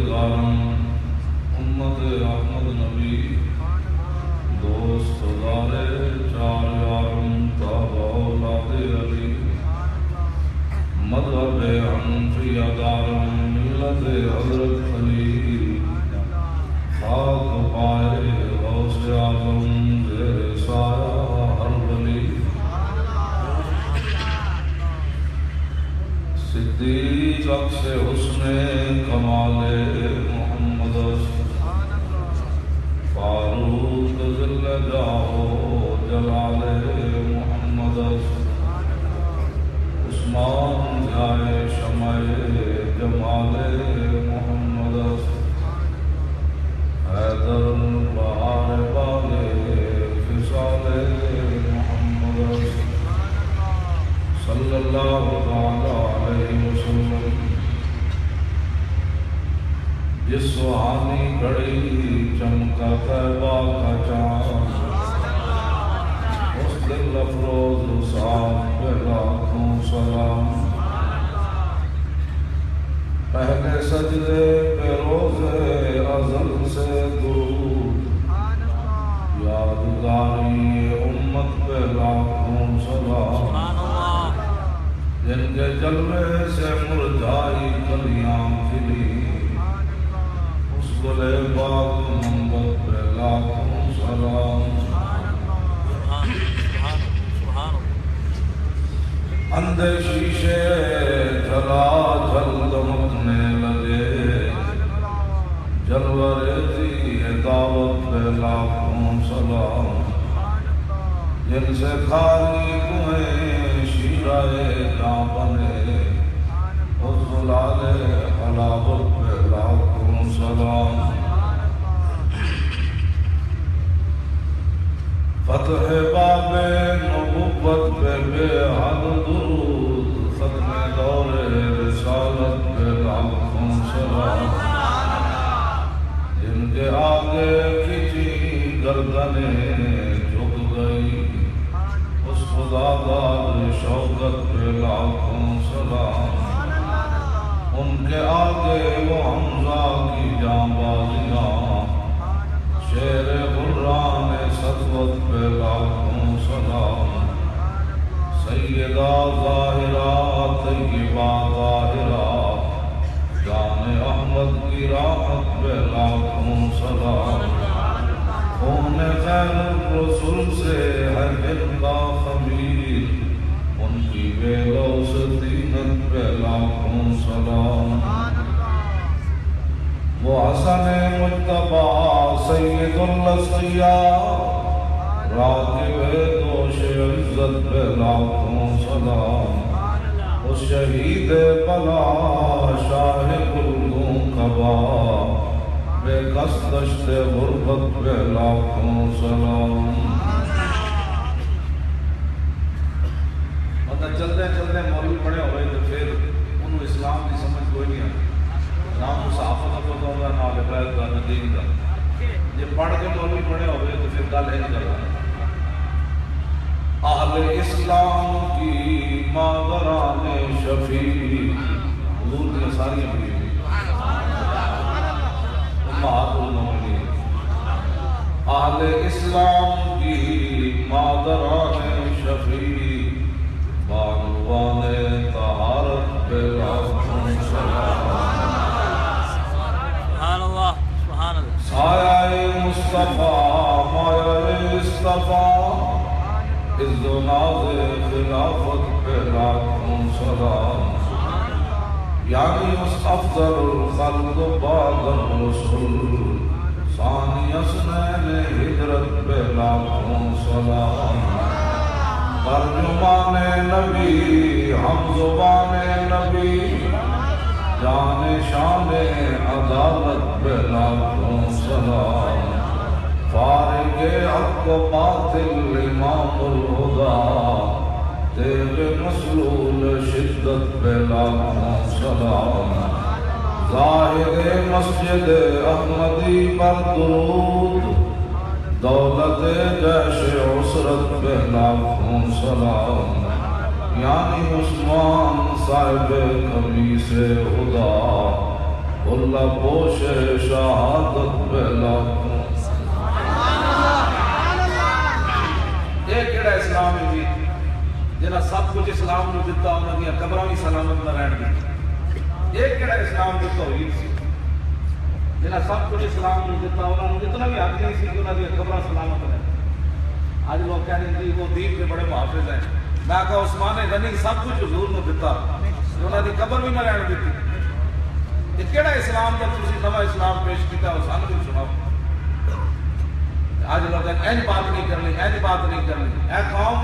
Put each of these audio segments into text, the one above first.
پروردگارم امت احمد نبی دوست دارے چار یارم تابع اولاد علی مذہب حنفیہ دارم ملت حضرت خلیل خاک پائے غوث اعظم زیر سایہ ہر ولی صدیق عکس حسن کمال محمد فاروق ذل جاہ جلال محمد عثمان ضیائے شمع جمال محمد حیدر بہار باغ خصال محمد صلی اللہ علیہ وسلم جس سہانی گھڑی چمکا طیبہ کا چاند اس دل افروز صاحب پہ لاکھوں سلام پہلے سجدے پہ روز ازل سے درود یادگاری امت پہ لاکھوں سلام جن کے جلوے سے مرجھائی کلیاں کھلی اس گلے باغ محمد پہ لاکھوں سلام اندھے شیشے جلا جل دمکنے لگے جلوریزی دعوت پہ لاکھوں سلام جن سے خالی کنویں شیرائے جاں بنے اس زلال حلاوت پہ لاکھوں سلام فتح باب نبوت پہ بے حد درود ختم دور رسالت پہ لاکھوں سلام جن کے آگے کھچی گردنیں جھک گئی اس خدا داد شوکت پہ لاکھوں سلام ان کے آگے وہ حمزہ کی جانبازیاں شیر غران سطوت پہ لاکھوں سلام سیدہ ظاہرہ طیبہ ظاہرہ جان احمد کی راحت پہ لاکھوں سلام خون خیر الرسول سے ہے دل کا خمیر ان کی ویلو سے دینت پہ لاکھوں سلام وہ حسن مجتبہ سید الاسقیاء راکب دوش عزت پہ لاکھوں سلام اس شہید بلا شاہ گلگوں کبا بے کس دشت غربت پہ لاکھوں سلام مطلب چلتے چلتے مولوی پڑے ہوئے تو پھر انہوں اسلام کی سمجھ کوئی نہیں آتی نام صحافت کو تو ہوگا نام لکھائے کا نہ دین کا یہ پڑھ کے مولوی پڑھے ہوئے تو پھر گل ہے نہیں کر رہا اہل اسلام کی مادران شفیع حضور کی ساری بھی امہات المومنین اہل اسلام کی مادران شفیع بانوان طہارت پہ لاکھوں سلام سایہ مصطفیٰ مایہ اصطفیٰ عز و ناز خلافت پہ لاکھوں سلام یعنی اس افضل الخلق بعد الرسول ثانی اسنین ہجرت پہ لاکھوں سلام ترجمان نبی ہم زبان نبی جان شان عدالت پہ لاکھوں سلام فارغ حق و باطل امام الہدا تیغ مسلول شدت پہ لاکھوں سلام زاہد مسجد احمدی پر درود دولت جیش عسرت پہ لاکھوں سلام یعنی عثمان صاحب کبھی سے خدا اللہ پوش شہادت پہلا یہ کیڑا اسلام ہے جی جنہاں سب کچھ اسلام نے دیتا انہاں دیا قبراں بھی سلامت نہ رہن دی یہ کیڑا اسلام دی توحید سی جنہاں سب کچھ اسلام نے دیتا انہاں نے اتنا بھی حق نہیں سی کہ انہاں دیا قبراں سلامت رہن آج لوگ کہہ رہے ہیں وہ دین کے بڑے محافظ ہیں میں کہا عثمان غنی سب کچھ حضور نے دیتا انہوں نے قبر بھی نہ رہن دیتی یہ کیڑا اسلام کا تسی نواں اسلام پیش کیتا ہے سانو بھی سناؤ آج لوگ این بات نہیں کرنی این بات نہیں کرنی اے قوم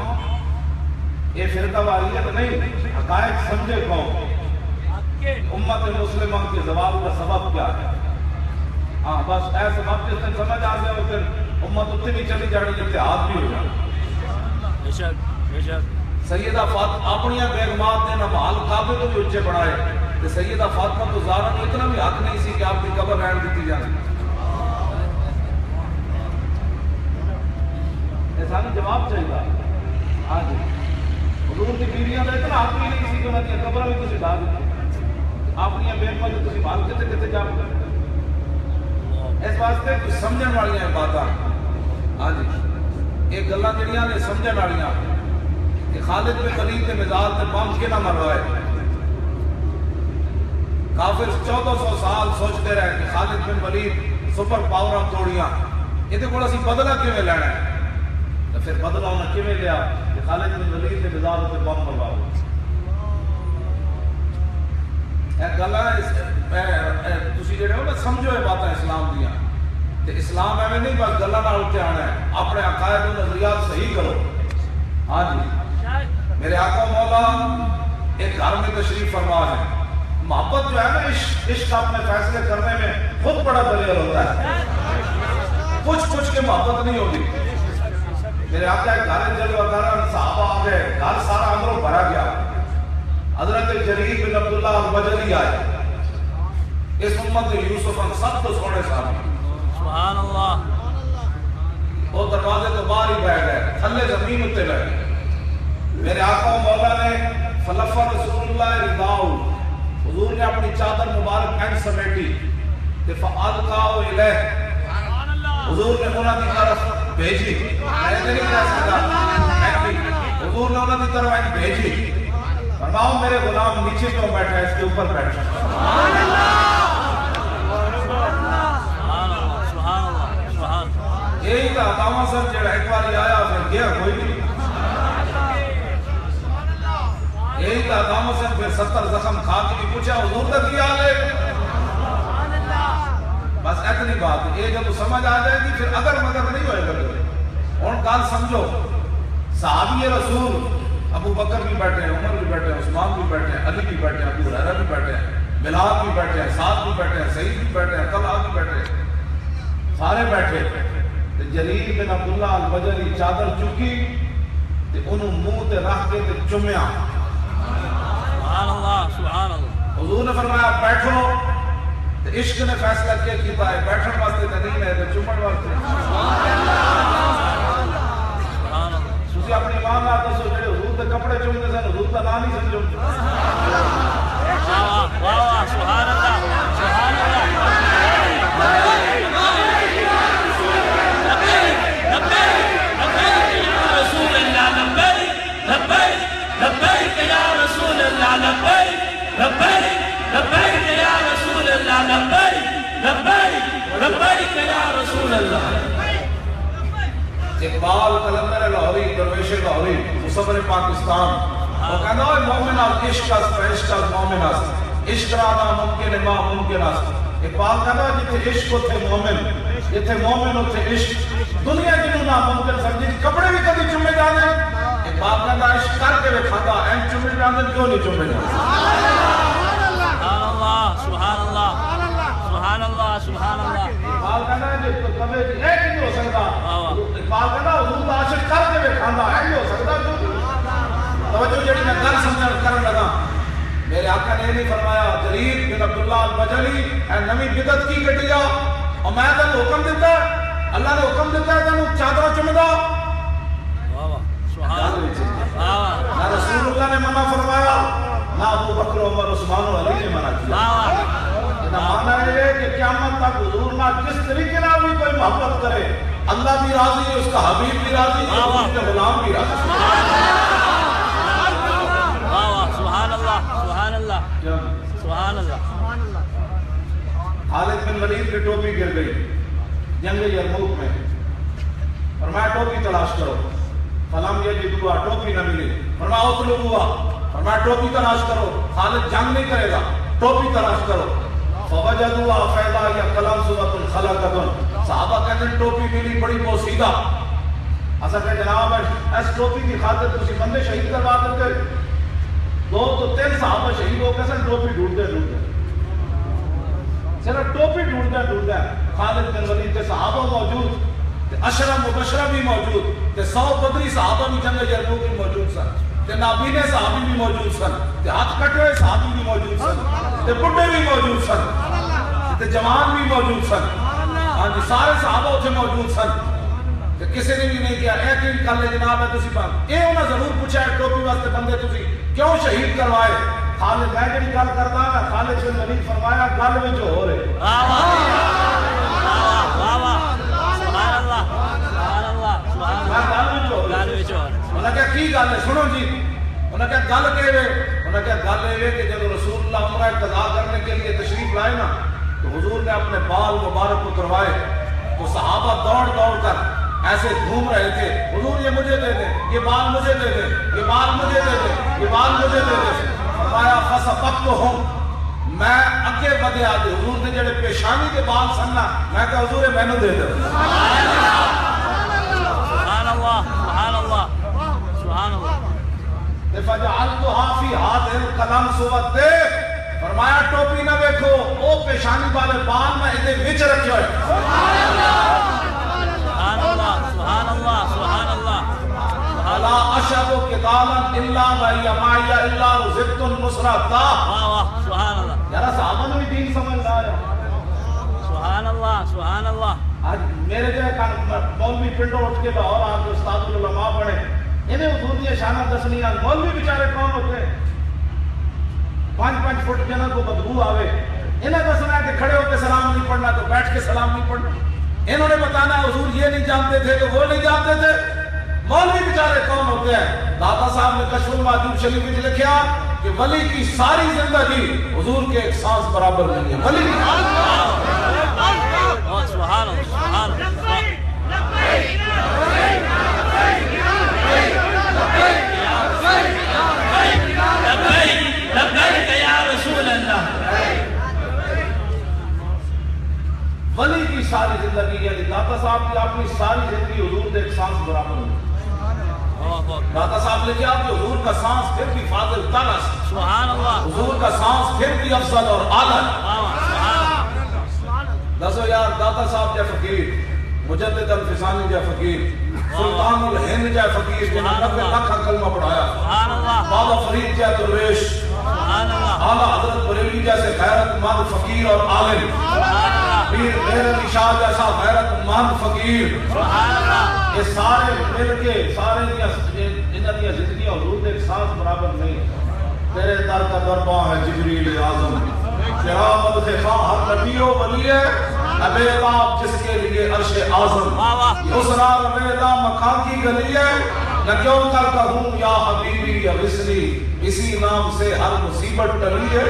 یہ فرقہ واریت نہیں حقائق سمجھے قوم امت مسلمہ کے زوال کا سبب کیا ہے ہاں بس اے سبب جس دن سمجھ آ گیا اور پھر امت اتنی بھی چلی جاڑی اتحاد بھی ہو جائے سیدہ فاطمہ اپنی بیگمات نے نمال کعبے تو بھی اچھے بڑھائے کہ سیدہ فاطمہ تو زہرا نے اتنا بھی حق نہیں سی کہ آپ کی قبر رہن دیتی جانے ایسا نہیں جواب چاہیے گا آج حضور کی بیویاں نے اتنا حق بھی نہیں سی کہ انہوں نے قبر بھی تسی ڈھا دیتی اپنی بیگمات نے تسی بھال کتے کتے جا اس واسطے کچھ سمجھن والی ہیں باتاں ہاں جی ایک گلاں جڑیاں نے سمجھن والیاں کہ خالد بن ولید کے مزار تے بم کے نہ مروائے کافر 1400 سال سوچتے رہے کہ خالد بن ولید سپر پاور توڑیاں یہ کول اسی بدلہ کیویں لینا ہے تو پھر بدلہ انہاں کیویں لیا کہ خالد بن ولید کے مزار تے بم مرواؤ اے گلاں تسی جڑے ہو نا سمجھو یہ باتاں اسلام دیاں تے اسلام ایویں نہیں بس گلاں نال اٹھے آنا ہے اپنے عقائد و نظریات صحیح کرو ہاں جی میرے آقا مولا ایک گھر میں تشریف فرما ہے محبت جو ہے نا عشق اپنے فیصلے کرنے میں خود بڑا دلیل ہوتا ہے کچھ کے محبت نہیں ہوتی میرے آقا ایک گھر جلوہ وغیرہ صحابہ آ گئے گھر سارا اندروں بھرا گیا حضرت جریر بن عبداللہ البجلی آئے اس امت یوسف ان سب تو سونے سامنے سبحان اللہ وہ دروازے تو باہر ہی بیٹھ گئے تھلے زمین اتے بیٹھ گئے میرے آقا و مولا نے فلفا رسول اللہ رداؤ حضور نے اپنی چادر مبارک این سمیٹی کہ فَعَلْقَاؤ إِلَيْهِ حضور نے انہوں کی طرف بھیجی ایسے نہیں کہہ سکتا حضور نے انہوں کی طرف این بھیجی فرماؤ میرے غلام نیچے کیوں بیٹھا ہے اس کے اوپر بیٹھا سبحان اللہ یہی تھا داما سر جڑا ایک باری آیا پھر گیا کوئی نہیں یہی تھا داما سر پھر 70 زخم کھا کے بھی پوچھا حضور تک کیا لے بس اتنی بات یہ جب سمجھ آ جائے گی پھر اگر مگر نہیں ہوئے گا اور کال سمجھو صحابی رسول ابو بکر بھی بیٹھے ہیں عمر بھی بیٹھے ہیں عثمان بھی بیٹھے ہیں علی بھی بیٹھے ہیں ابو ہریرہ بھی بیٹھے ہیں بلال بھی بیٹھے ہیں سعد بھی بیٹھے ہیں سعید بھی بیٹھے ہیں طلحہ بھی بیٹھے ہیں سارے بیٹھے جریر بن عبداللہ البجلی چادر چکی تے انہوں منہ تے رکھ کے تے چمیا سبحان اللہ حضور نے فرمایا بیٹھو تے عشق نے فیصلہ کیا کیتا ہے بیٹھن واسطے تے نہیں ہے تے چمن واسطے تسی اپنی ماں نال دسو جڑے حضور دے کپڑے چمدے سن حضور دا نام نہیں سمجھو واہ واہ سبحان اللہ سبحان اللہ اقبال قلندر لاہوری درویش لاہوری مصور پاکستان وہ کہنا ہے مومن از عشق از عشق از مومن از عشق رانا ممکن ہے ما ممکن از اقبال کہنا ہے جتھے عشق ہوتے مومن جتھے مومن ہوتے عشق دنیا جنہوں ناممکن سمجھی کپڑے بھی کبھی چمے جانے اقبال کہنا عشق کر کے بھی کھاتا این چمے جانے کیوں نہیں چمے جانے سبحان اللہ سبحان اللہ سبحان اللہ اقبال کہنا ہے جو کبھی ایک نہیں ہو سکتا اقبال کہنا حضور عاشق کر کے بھی کھاتا ہے نہیں ہو سکتا توجہ جڑی میں کل سمجھن کرن لگا میرے آقا نے نہیں فرمایا جریر بن عبداللہ البجلی اے نمی بدت کی کٹی جا اور میں تن حکم دیتا اللہ نے حکم دیتا ہے تن چادر چمدا نہ رسول اللہ نے منع فرمایا نہ ابو بکر عمر عثمان و علی نے منع کیا مانا ہے کہ قیامت تک حضور نہ جس طریقے نہ بھی کوئی محبت کرے اللہ بھی راضی ہے، اس کا حبیب بھی راضی ہے، اس کے غلام بھی راضی ہے۔ سبحان اللہ سبحان اللہ سبحان اللہ۔ خالد بن ولید کی ٹوپی گر گئی جنگ یرموک میں، فرمایا ٹوپی تلاش کرو، فلم یجدوها، ٹوپی نہ ملی، فرمایا اطلبوها، فرمایا ٹوپی تلاش کرو، خالد جنگ نہیں کرے گا، ٹوپی تلاش کرو، فوجدوها فیضا یا کلام صورت خلقتن، صحابہ کہتے ہیں ٹوپی ملی بڑی بوسیدہ، اصل کہ جناب اس ٹوپی کی خاطر کسی بندے شہید کروا دیتے، 2 تو 3 صحابہ شہید ہو گئے، ٹوپی ڈھونڈتے صرف ٹوپی ڈھونڈتے خالد بن ولید کے صحابہ موجود، اشرم مبشرہ بھی موجود، 100 بدری صحابہ بھی جنگ یرموک بھی موجود سن، نابینے صحابی بھی موجود سن، ہاتھ کٹے ہوئے صحابی بھی موجود سن، بڈھے بھی موجود سن، جوان بھی موجود سن، ہاں جی سارے صحابہ اتنے موجود سن، کسی نے بھی نہیں کیا ایک ہی کل جناب ہے تسی بات یہ انہاں ضرور پوچھا ہے ٹوپی واسطے بندے تسی کیوں شہید کروائے؟ خالد میں جڑی گل کردا نا خالد بن ولید فرمایا گل وچ ہو رہے واہ واہ واہ واہ سبحان اللہ سبحان اللہ سبحان اللہ گل وچ ہو رہے انہاں کہا کی گل ہے سنو جی انہاں کہا گل کہ انہاں کہا گل ہے کہ جب رسول اللہ عمرہ قضا کرنے کے لیے تشریف لائے نا تو حضور نے اپنے بال مبارک کو کروائے تو صحابہ دوڑ کر ایسے گھوم رہے تھے حضور یہ مجھے دے دیں یہ بال مجھے دے دیں یہ بال مجھے دے دیں یہ بال مجھے دے دیں فرمایا فسبقتہم میں اگے بدے آدھے حضور نے جڑے پیشانی کے بال سننا میں کہا حضور میں نے دے دیں سبحان اللہ سبحان اللہ سبحان اللہ فجعلتها فی هذه القلم صوت دے فرمایا ٹوپی نہ دیکھو او پیشانی والے بال میں ادھے وچ رکھے ہوئے سبحان اللہ سبحان اللہ سبحان اللہ لا اشهد قتالا الا معي الا رزقت النصرة واہ واہ سبحان اللہ یارا صحابہ نے بھی دین سمجھ لایا سبحان اللہ سبحان اللہ آج میرے جو مولوی پنڈوں اٹھ کے لاہور آج استاد العلماء پڑھے انہیں حضور کی شانہ دسنیاں مولوی بیچارے کون ہوتے ہیں 5 فٹ جنہ کو بدبو آوے انہیں دسنا ہے کہ کھڑے ہو کے سلام نہیں پڑھنا تو بیٹھ کے سلام نہیں پڑھنا انہوں نے بتانا حضور یہ نہیں جانتے تھے تو وہ نہیں جانتے تھے مولوی بیچارے کون ہوتے ہیں داتا صاحب نے کشف المعجوب شریف میں لکھا کہ ولی کی ساری زندگی حضور کے ایک سانس برابر نہیں ہے ولی سبحان اللہ سبحان اللہ ولی کی ساری زندگی یعنی داتا صاحب کی اپنی ساری زندگی حضور کے ایک سانس برابر نہیں داتا صاحب لے کیا کہ حضور کا سانس پھر بھی فاضل تلس سبحان اللہ حضور کا سانس پھر بھی افضل اور اعلی دسو یار داتا صاحب جا فقیر مجدد الفسانی جا فقیر سلطان الہند جا فقیر جنہوں نے 90 لاکھ کلمہ پڑھایا بابا فرید جا درویش اعلیٰ حضرت بریلوی جیسے غیرت مند فقیر اور عالم پیر مہر علی شاہ جیسا غیرت مند فقیر یہ سارے مل کے سارے انہاں دی زندگی حضور دے سانس برابر نہیں تیرے در کا درباں ہے جبریل اعظم تیرا مدد خواہ ہر نبی و ولی ہے ابیضاب جس کے لیے عرش اعظم اسرا ابیضا مکان کی گلی ہے نہ کیوں کر کہوں یا حبیبی یا وصلی اسی نام سے ہر مصیبت ٹلی ہے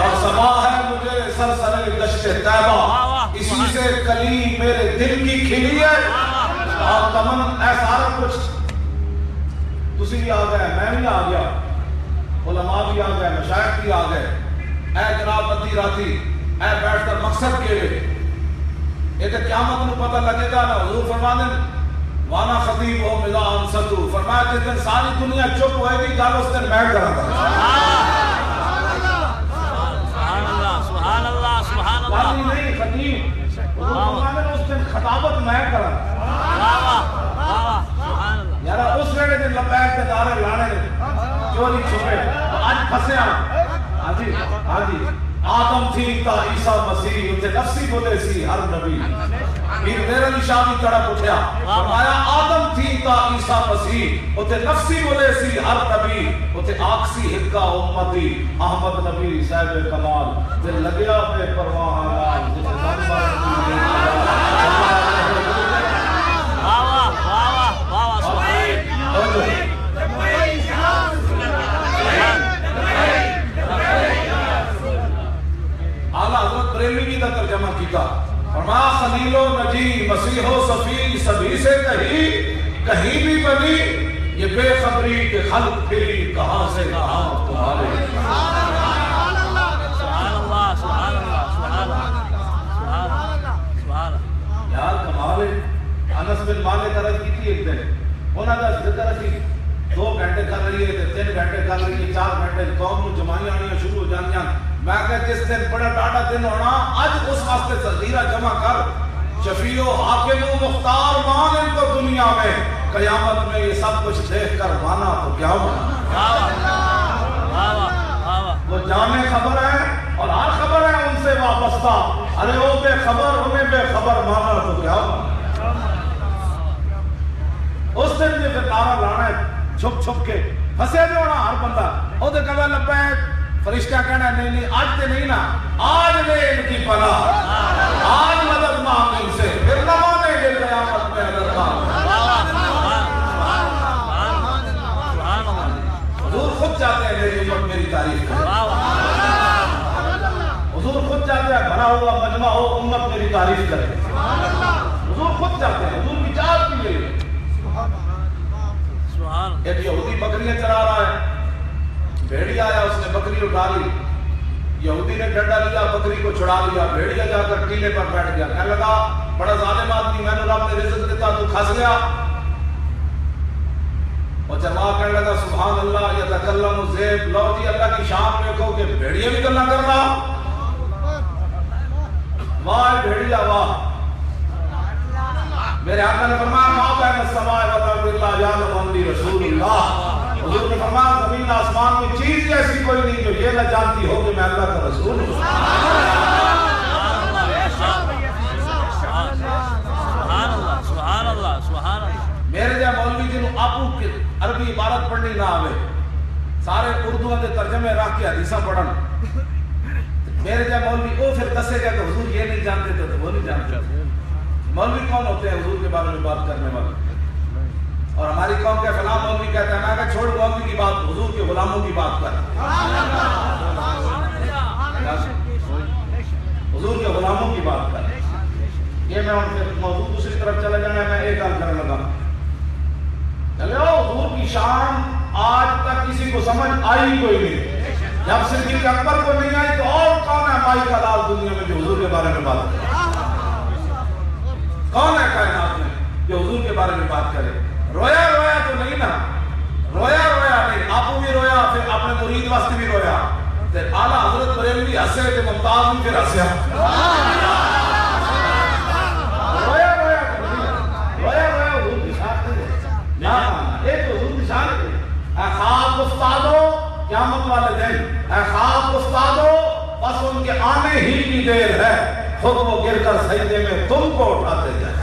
اور سبا ہے مجھے سرسر دشت طیبہ اسی سے کلی میرے دل کی کھلی ہے اور تمن اے سارا کچھ تسی بھی آ گئے میں بھی آ گیا علماء بھی آ گئے مشایخ بھی آ گئے اے جناب ادھی راتی اے بیٹھ کر مقصد کے لئے ایک قیامت میں پتہ لگے گا نا حضور فرما دیں وانا خطیب ہو ملا انسطو فرمایا جس دن ساری دنیا چپ ہوئے گی گل اس دن میں کرا تھا سبحان اللہ سبحان اللہ سبحان اللہ گالی نہیں خطیب حضور فرما دیں اس دن خطابت میں کرا یارا اس ویڑے دن لبیک کے دارے لانے چوری چھپے آج پھسے آج آدم تھی تا عیسیٰ مسیح اتے نفسی بولے سی ہر نبی پھر میرا نشانی کڑک اٹھیا فرمایا آدم تھی تا عیسیٰ مسیح اتے نفسی بولے سی ہر نبی اتے آکسی ہکا امتی احمد نبی صاحب کمال دل لگیا بے پرواہ آلال جسے دنبار اعلیٰ حضرت بریلوی کی ترجمہ کیتا فرمایا خلیل و نجی مسیح و صفی سبھی سے کہیں بھی بنی یہ بے خبری کے خلق پھری کہاں سے کہاں تمہارے سبحان اللہ سبحان اللہ سبحان اللہ یار کمال ہے انس بن مالک عرض کی تھی ایک دن انہوں نے ذکر کی 2 گھنٹے کر رہی ہے 3 گھنٹے کر رہی ہے 4 گھنٹے قوم کو جمائیاں آنیاں شروع ہو جانیاں میں کہ جس دن بڑا ڈاٹا دن ہونا آج اس واسطے تذکیرہ جمع کر شفیع و حاکم و مختار مان ان کو دنیا میں قیامت میں یہ سب کچھ دیکھ کر مانا تو کیا مانا وہ جانے خبر ہے اور ہر خبر ہے ان سے وابستہ ارے وہ بے خبر انہیں بے خبر مانا تو کیا مانا اس دن جو نعرہ لانا ہے چھپ چھپ کے پھنسے جو ہونا ہر بندہ وہ تو کہا لبیک فرشتہ کہنا نہیں آج تے نہیں نا آج لے ان کی پناہ آج مدد مانگ ان سے پھر نہ مانے گے قیامت میں مدد مانگ حضور خود چاہتے ہیں میری امت میری تعریف کرے حضور خود چاہتے ہیں بھرا ہوا مجمع ہو امت میری تعریف کرے حضور خود چاہتے ہیں حضور کی چاہت کی لیے ایک یہودی بکریاں چرا رہا ہے بھیڑی آیا اس نے بکری اٹھا لی یہودی نے ڈنڈا لیا بکری کو چھڑا لیا بھیڑیا جا کر ٹیلے پر بیٹھ گیا کہنے لگا بڑا ظالم آدمی میں نے رب نے رزق دیتا تو کھس گیا اور چرواہ کہنے لگا سبحان اللہ یتکلم الذئب لو جی اللہ کی شان دیکھو کہ بھیڑیا بھی گلا کر رہا واہ بھیڑیا واہ میرے آقا نے فرمایا ما بین السماء والارض الا یعلم انی رسول اللہ حضور نے فرمایا زمین آسمان میں چیز ایسی کوئی نہیں جو یہ نہ جانتی ہو کہ میں اللہ کا رسول ہوں سبحان اللہ سبحان اللہ میرے جا مولوی جنہوں آپو عربی عبارت پڑھنی نہ آوے سارے اردو کے ترجمے رکھ کے حدیثہ پڑھن میرے جا مولوی وہ پھر دسے گا کہ حضور یہ نہیں جانتے تھے تو وہ نہیں جانتے مولوی کون ہوتے ہیں حضور کے بارے میں بات کرنے والے اور ہماری قوم کے فلاں مولوی کہتا ہے میں کہ چھوڑ مولوی کی بات حضور کے غلاموں کی بات کر حضور کے غلاموں کی بات کر یہ میں ان کے موضوع دوسری طرف چلے جانا ہے میں ایک کام کرنے لگا چلے حضور کی شان آج تک کسی کو سمجھ آئی کوئی نہیں جب صدیق اکبر کو نہیں آئی تو اور کون ہے مائی کا لال دنیا میں جو حضور کے بارے میں بات کرے کون ہے کائنات میں جو حضور کے بارے میں بات کرے رویا رویا تو نہیں نا رویا رویا نہیں آپ بھی رویا پھر اپنے مرید واسطے بھی رویا پھر اعلیٰ حضرت بریلوی ہسے کہ ممتاز بھی پھر ہسیا رویا رویا تو نہیں رویا رویا حضور کی شان نہیں نا ایک تو حضور کی شان نہیں اے خواب استادو قیامت والے دن اے خواب استادو بس ان کے آنے ہی کی دیر ہے خود وہ گر کر سجدے میں تم کو اٹھاتے جائیں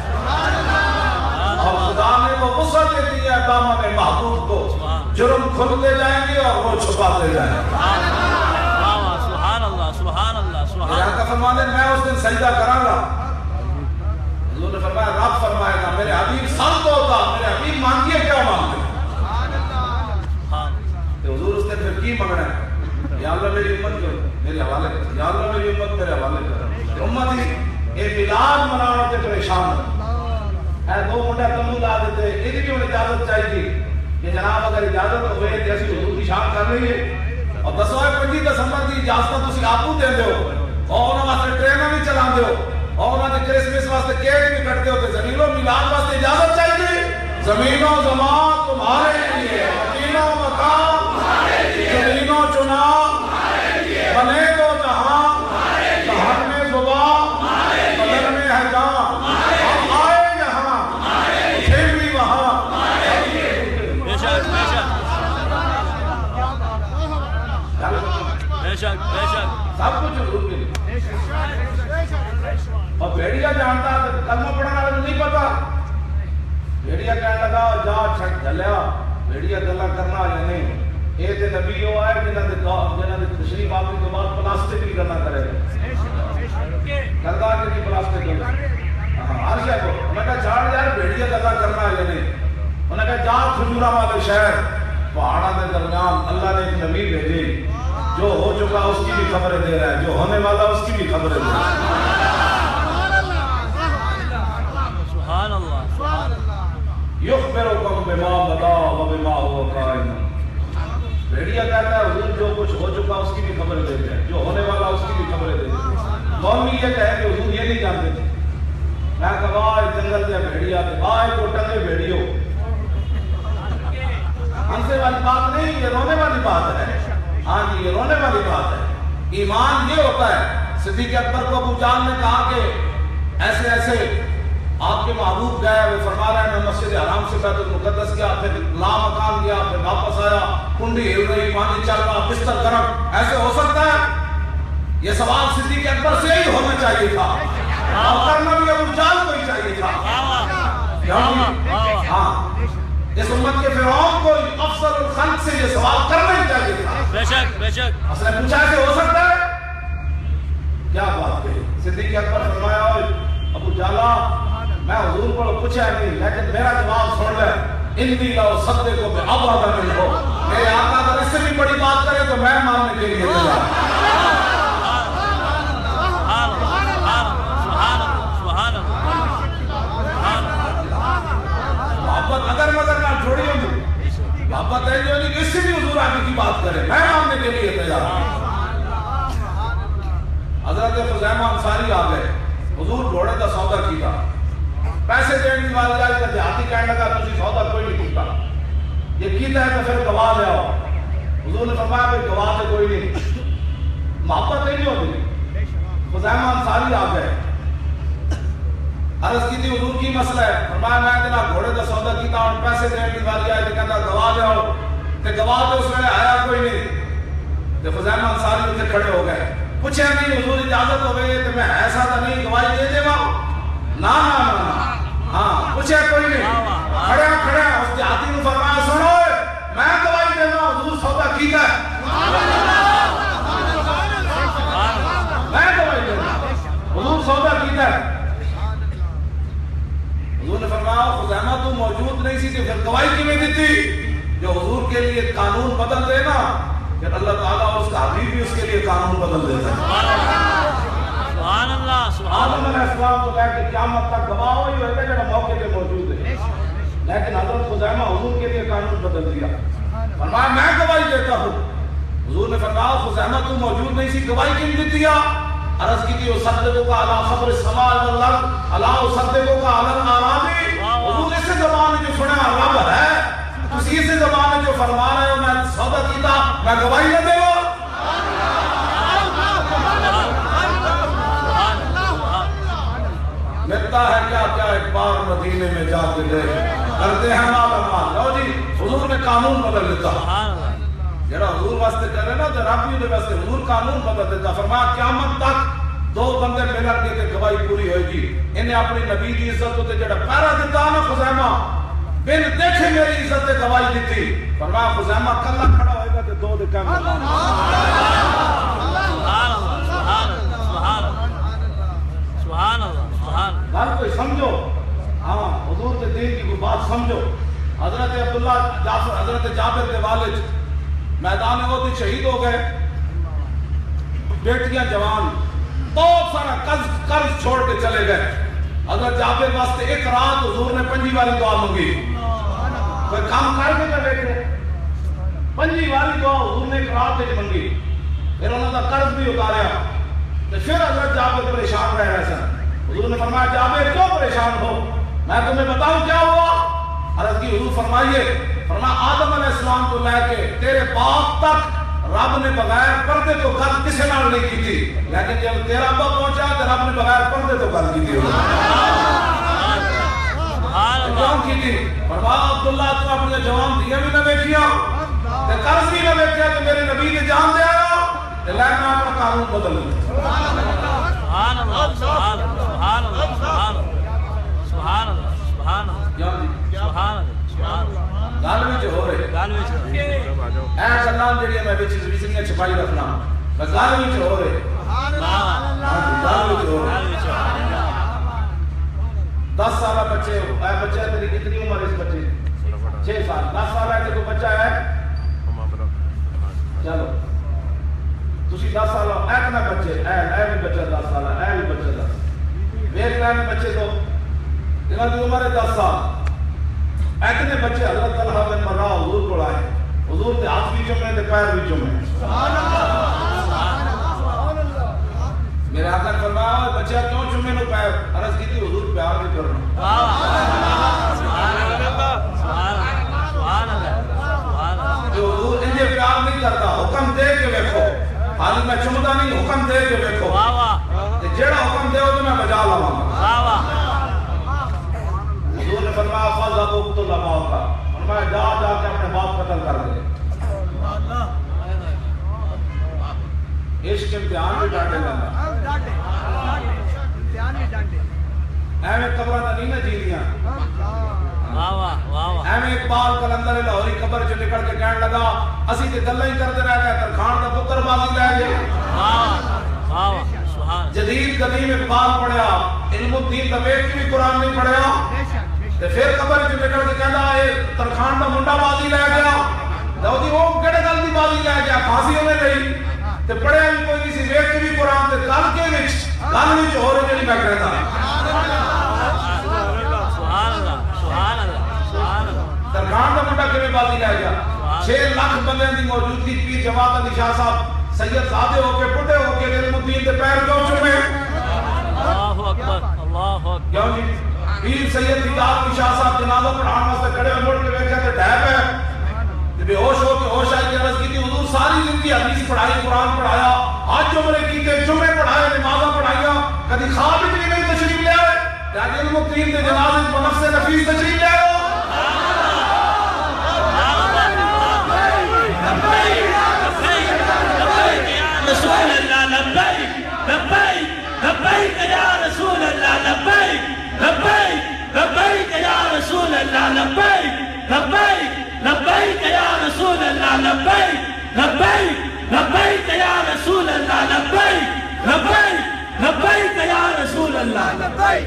اور خدا نے وہ وسعت دی ہے دامن محبوب کو جرم کھلتے جائیں گے اور وہ چھپاتے جائیں گے سبحان اللہ سبحان اللہ سبحان اللہ کا فرمانے میں اس دن سجدہ کروں گا حضور نے فرمایا رب فرمائے گا میرے حبیب سب کو ہوتا میرے حبیب مانگیے کیا مانگتے تو حضور اس نے پھر کی مانگنا ہے یا اللہ میری امت کو میرے حوالے کر یا اللہ میری امت میرے حوالے کر امت ہی اے ملاد منانے سے پریشان ہے اے 2 منڈے تمو لا دیتے یہ بھی انہیں اجازت چاہیے کہ جناب اگر اجازت ہوئے جیسی حضور کی شان کر رہی ہے اور 10 دسمبر کی اجازت تسی آپ کو دے دیو اور انہوں واسطے ٹرینوں بھی چلا دیو اور انہوں نے کرسمس واسطے کیک بھی کٹ دیو تے زمینوں میلاد واسطے اجازت چاہیے زمین و زمان تمہارے لیے مکین و مکان زمین و چنا بنے دو جہاں شہر میں زبان بدر میں ہے جہاں ہم آئے جہاں پھر بھی وہاں بے شک بے شک بے شک بے شک سب کچھ حضور کے لیے. اور بھیڑیا جانتا ہے کلمہ پڑھنے والے کو نہیں پتا. بھیڑیا کہنے لگا جا چھٹ جلیا بھیڑیا گلا کرنا یا نہیں. یہ تے نبی وہ آئے جنہاں دے تشریف آنے کے بعد پلاسٹک بھی کرنا کرے گا. کردا کہ نہیں پلاسٹک کرنا. ہر شے کو میں کہا چھاڑ یار بھیڑیا گلا کرنا یا نہیں. انہوں نے کہا جا کھجورا والے شہر پہاڑوں کے درمیان اللہ نے ایک نبی بھیجی جو ہو چکا اس کی بھی خبریں دے رہا ہے, جو ہونے والا اس کی بھی خبریں دے رہا ہے. سبحان اللہ. یخبرکم بما بدا و بما هو قائم. بھیڑیا کہتا ہے حضور جو کچھ ہو چکا اس کی بھی خبریں دیتے ہیں, جو ہونے والا اس کی بھی خبریں دیتے ہیں. مولوی یہ کہے کہ حضور یہ نہیں جانتے تھے. میں کہا واہ جنگل دے بھیڑیا تے واہ کو ٹنگے بھیڑیو. ہنسے والی بات نہیں, یہ رونے والی بات ہے. ہاں جی یہ رونے والی بات ہے. ایمان یہ ہوتا ہے. صدیق اکبر کو ابو جہل نے کہا کہ ایسے ایسے آپ کے محبوب گئے, وہ فرما رہے ہیں میں مسجد حرام سے بیت المقدس گیا, پھر لامکان گیا, پھر واپس آیا, کنڈی ہل رہی, پانی چل رہا, بستر گرم. ایسے ہو سکتا ہے؟ یہ سوال صدیق اکبر سے ہی ہونا چاہیے تھا, اور کرنا بھی ابو جہل کو ہی چاہیے تھا. ہاں اس امت کے فرعون کو افضل الخلق سے یہ سوال کرنا ہی چاہیے تھا. بے شک بے شک. اس نے پوچھا کہ ہو سکتا ہے؟ کیا بات کہی. صدیق اکبر فرمایا ابو جہلا میں حضور کو پوچھا نہیں, لیکن میرا جواب سن لے. انی لو صدقو بابعد منہ. میرے آقا اگر اس سے بھی بڑی بات کرے تو میں ماننے کے لیے تیار. محبت اگر مگر نہ چھوڑی ہوگی, محبت ہے جو نہیں, اس سے بھی حضور آگے کی بات کرے میں ماننے کے لیے تیار. حضرت خزیمہ انصاری آ گئے, حضور گھوڑے کا سودا کیتا, پیسے دینے والا جائے تو دیہاتی کہنے لگا تسی سودا کوئی نہیں کیتا, یہ کیتا ہے تو پھر گواہ لے آؤ. حضور نے فرمایا کہ گواہ سے کوئی نہیں. محبت نہیں ہوتی. خزیمہ انصاری آ گئے, عرض کی تھی حضور کی مسئلہ ہے. فرمایا میں اتنا گھوڑے کا سودا کیتا اور پیسے دینے والی آئے تو کہتا گواہ لے آؤ. کہ گواہ تو اس میں آیا کوئی نہیں. تو خزیمہ انصاری اتنے کھڑے ہو گئے, پوچھے نہیں حضور اجازت ہو گئی تو میں ایسا تو نہیں گواہی دے دے گا؟ نا نا نا. ہاں پوچھے کوئی نہیں, کھڑے اس دیہاتی نے فرمایا سنو میں گواہی دینا حضور سودا کیتا ہے. میں گواہی دینا حضور سودا کیتا ہے. حضور نے فرمایا خزیمہ تو موجود نہیں سی تو پھر گواہی کیوں دیتی؟ جو حضور کے لیے قانون بدل دے نا پھر اللہ تعالیٰ اور اس کا حبیب بھی اس کے لیے قانون بدل دیتا ہے. سبحان اللہ. آدم علیہ السلام تو کہا کہ قیامت تک گواہ ہوئی ہوتا ہے جو موقع کے موجود ہے, لیکن حضرت خزیمہ حضور کے لیے قانون بدل دیا. فرمایا میں گواہی دیتا ہوں. حضور نے فرمایا خزیمہ تو موجود نہیں سی گواہی کیوں دی دیا؟ عرض کی تھی اصدقو کا علی خبر السماء والارض الا اصدقو کا علی الارام. حضور اس زبان جو سنا رب ہے, تسی اس زبان جو فرما رہے ہو میں سودا کیتا, میں گواہی نہ دے گا. ملتا ہے کیا کیا ایک بار مدینے میں جا کے لے کرتے ہیں مال مال. لو جی حضور نے قانون بدل دیتا. جڑا حضور واسطے کرے نا تو رب بھی واسطے حضور قانون بدل دیتا. فرمایا قیامت تک دو بندے ملن گے تے گواہی پوری ہوئے گی. انہیں اپنی نبی دی عزت تے جڑا پہرا دیتا نا خزیمہ بن دیکھے میری عزت تے گواہی دیتی. فرمایا خزیمہ کلا کھڑا ہوئے گا تے دو دے کام سبحان اللہ. گل کوئی سمجھو. ہاں حضور کے دین کی کوئی بات سمجھو. حضرت عبداللہ حضرت جابر کے والد میدان احد شہید ہو گئے, بیٹیاں جوان, بہت سارا قرض چھوڑ کے چلے گئے. حضرت جابر واسطے ایک رات حضور نے 5 والی دعا مانگی. کوئی کام کر کے نہ بیٹھے, 5 والی دعا حضور نے ایک رات میں مانگی. پھر انہوں نے قرض بھی اتاریا. پھر حضرت جابر پریشان رہ رہے سن. حضور نے فرمایا جابر کیوں پریشان ہو, میں تمہیں بتاؤں کیا ہوا؟ عرض کی حضور فرمائیے. فرمایا آدم علیہ السلام کو لے کے تیرے باپ تک رب نے بغیر پردے تو گل کسی نال نہیں کی تھی, لیکن جب تیرا ابا پہنچا تو رب نے بغیر پردے تو گل کی تھی. کیوں کی تھی؟ فرمایا عبداللہ تو اپنے جوان دیاں بھی نہ بیٹھیا تے قرض بھی نہ بیٹھیا تو میرے نبی نے جان دے آیا. لائن اپنا قانون بدل لیں. سبحان اللہ سبحان اللہ سبحان اللہ سبحان اللہ سبحان اللہ سبحان اللہ سبحان اللہ سبحان اللہ. گل وچ ہو رہے گل وچ اے گلاں جڑیاں میں وچ وچ چھپائی رکھنا میں گل وچ ہو رہے گل وچ ہو رہے. 10 سالہ بچے ہو اے بچہ تیری کتنی عمر اس بچے 6 سال 10 سال ہے تو بچہ ہے چلو تسی 10 سال اے کنا بچے اے بھی بچہ 10 سال اے بھی بچہ 10 میرے نام بچے تو انہاں دی عمر ہے 10 سال. اتنے بچے حضرت طلحہ بن مرہ حضور کو آئے حضور دے ہاتھ بھی چومے تے پیر بھی چومے. سبحان اللہ میرے آقا نے فرمایا بچہ کیوں چومے نو پیر عرض کی تھی حضور پیار نہیں کرنا. سبحان اللہ سبحان اللہ جو حضور انجے پیار نہیں کرتا حکم دے کے دیکھو حالی میں چمدا نہیں حکم دے کے دیکھو تے جیڑا حکم دے او تے میں بجا لاواں. حضور نے فرمایا فضا اقتل اباک فرمایا جا جا کے اپنے باپ قتل کر دے. عشق امتحان بھی ڈانٹے لگا ایویں قبراں تے نہیں نہ جیندیاں. ایویں اقبال کلندر لاہوری قبر چ نکل کے کہن لگا اسی تے گلاں ہی کرتے رہ گئے ترخان دا پتر بازی لے گئے. جدید قدیم اقبال پڑھیا علم الدین دا بیٹ بھی قرآن نہیں پڑھیا تے پھر قبر چ نکل کے کہندا اے ترخان دا منڈا بازی لے گیا. داؤدی وہ کہڑے گل دی بازی لے گیا پھانسی ہونے رہی تے پڑھیا بھی کوئی نہیں سی ویکھ کے بھی قرآن تے گل کے وچ گل وچ ہو رہی جڑی میں کہندا. سبحان اللہ سبحان اللہ سبحان اللہ. ترخان دا منڈا کیویں بازی لے گیا 6 لاکھ بندیاں دی موجودگی پیر جماعت علی شاہ صاحب سید زادے ہو کے بڈھے ہو کے علم الدین دے پیر کیوں چومے. اللہ اکبر اللہ اکبر. کیوں جی پیر سید دیدار علی شاہ صاحب جنازہ پڑھان واسطے کھڑے ہوئے مڑ کے ویکھیا تے ڈھہ پے تے بے ہوش ہو کے ہوش آئی عرض کی حضور ساری زندگی حدیث پڑھائی قرآن پڑھایا حج عمرے کیتے جمعے پڑھائے نمازاں پڑھائیاں کبھی خواب وچ نہیں تشریف لے آئے تے اج علم الدین دے جنازے وچ نفس نفیس تشریف لے آئے. رسول اللہ لبیک لبیک لبیک یا رسول اللہ لبیک لبیک لبیک یا رسول اللہ لبیک لبیک لبیک یا رسول اللہ لبیک لبیک لبیک یا رسول اللہ لبیک لبیک لبیک یا رسول اللہ لبیک.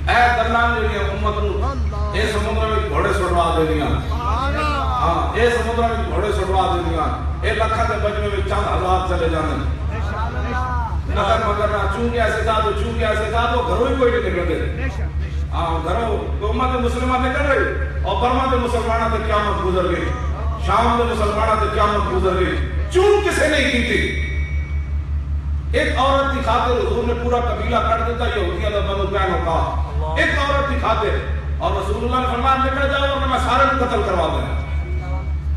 اے گلاں جڑیاں امت نو اے سمندر وچ گھوڑے سڑوا دینیاں. ہاں اے سمندر وچ گھوڑے سڑوا دینیاں اے لکھاں دے بجنے وچ چند ہزار چلے جاندے. نظر مگر نہ چونکہ ایسے تھا تو چونکہ ایسے تھا تو گھروں ہی کوئی نہیں نکلتے. ہاں گھروں امت مسلمہ نکل رہی اور برما دے مسلمانہ تے قیامت گزر گئی شام دے مسلمانہ تے قیامت گزر گئی چون کسے نہیں کی تھی. ایک عورت کی خاطر حضور نے پورا قبیلہ کٹ دیتا یہودیہ دا بنو قینقاع ہوتا ایک عورت کی خاطر اور رسول اللہ نے فرمایا نکل جاؤ اور میں سارے کو قتل کروا دینا.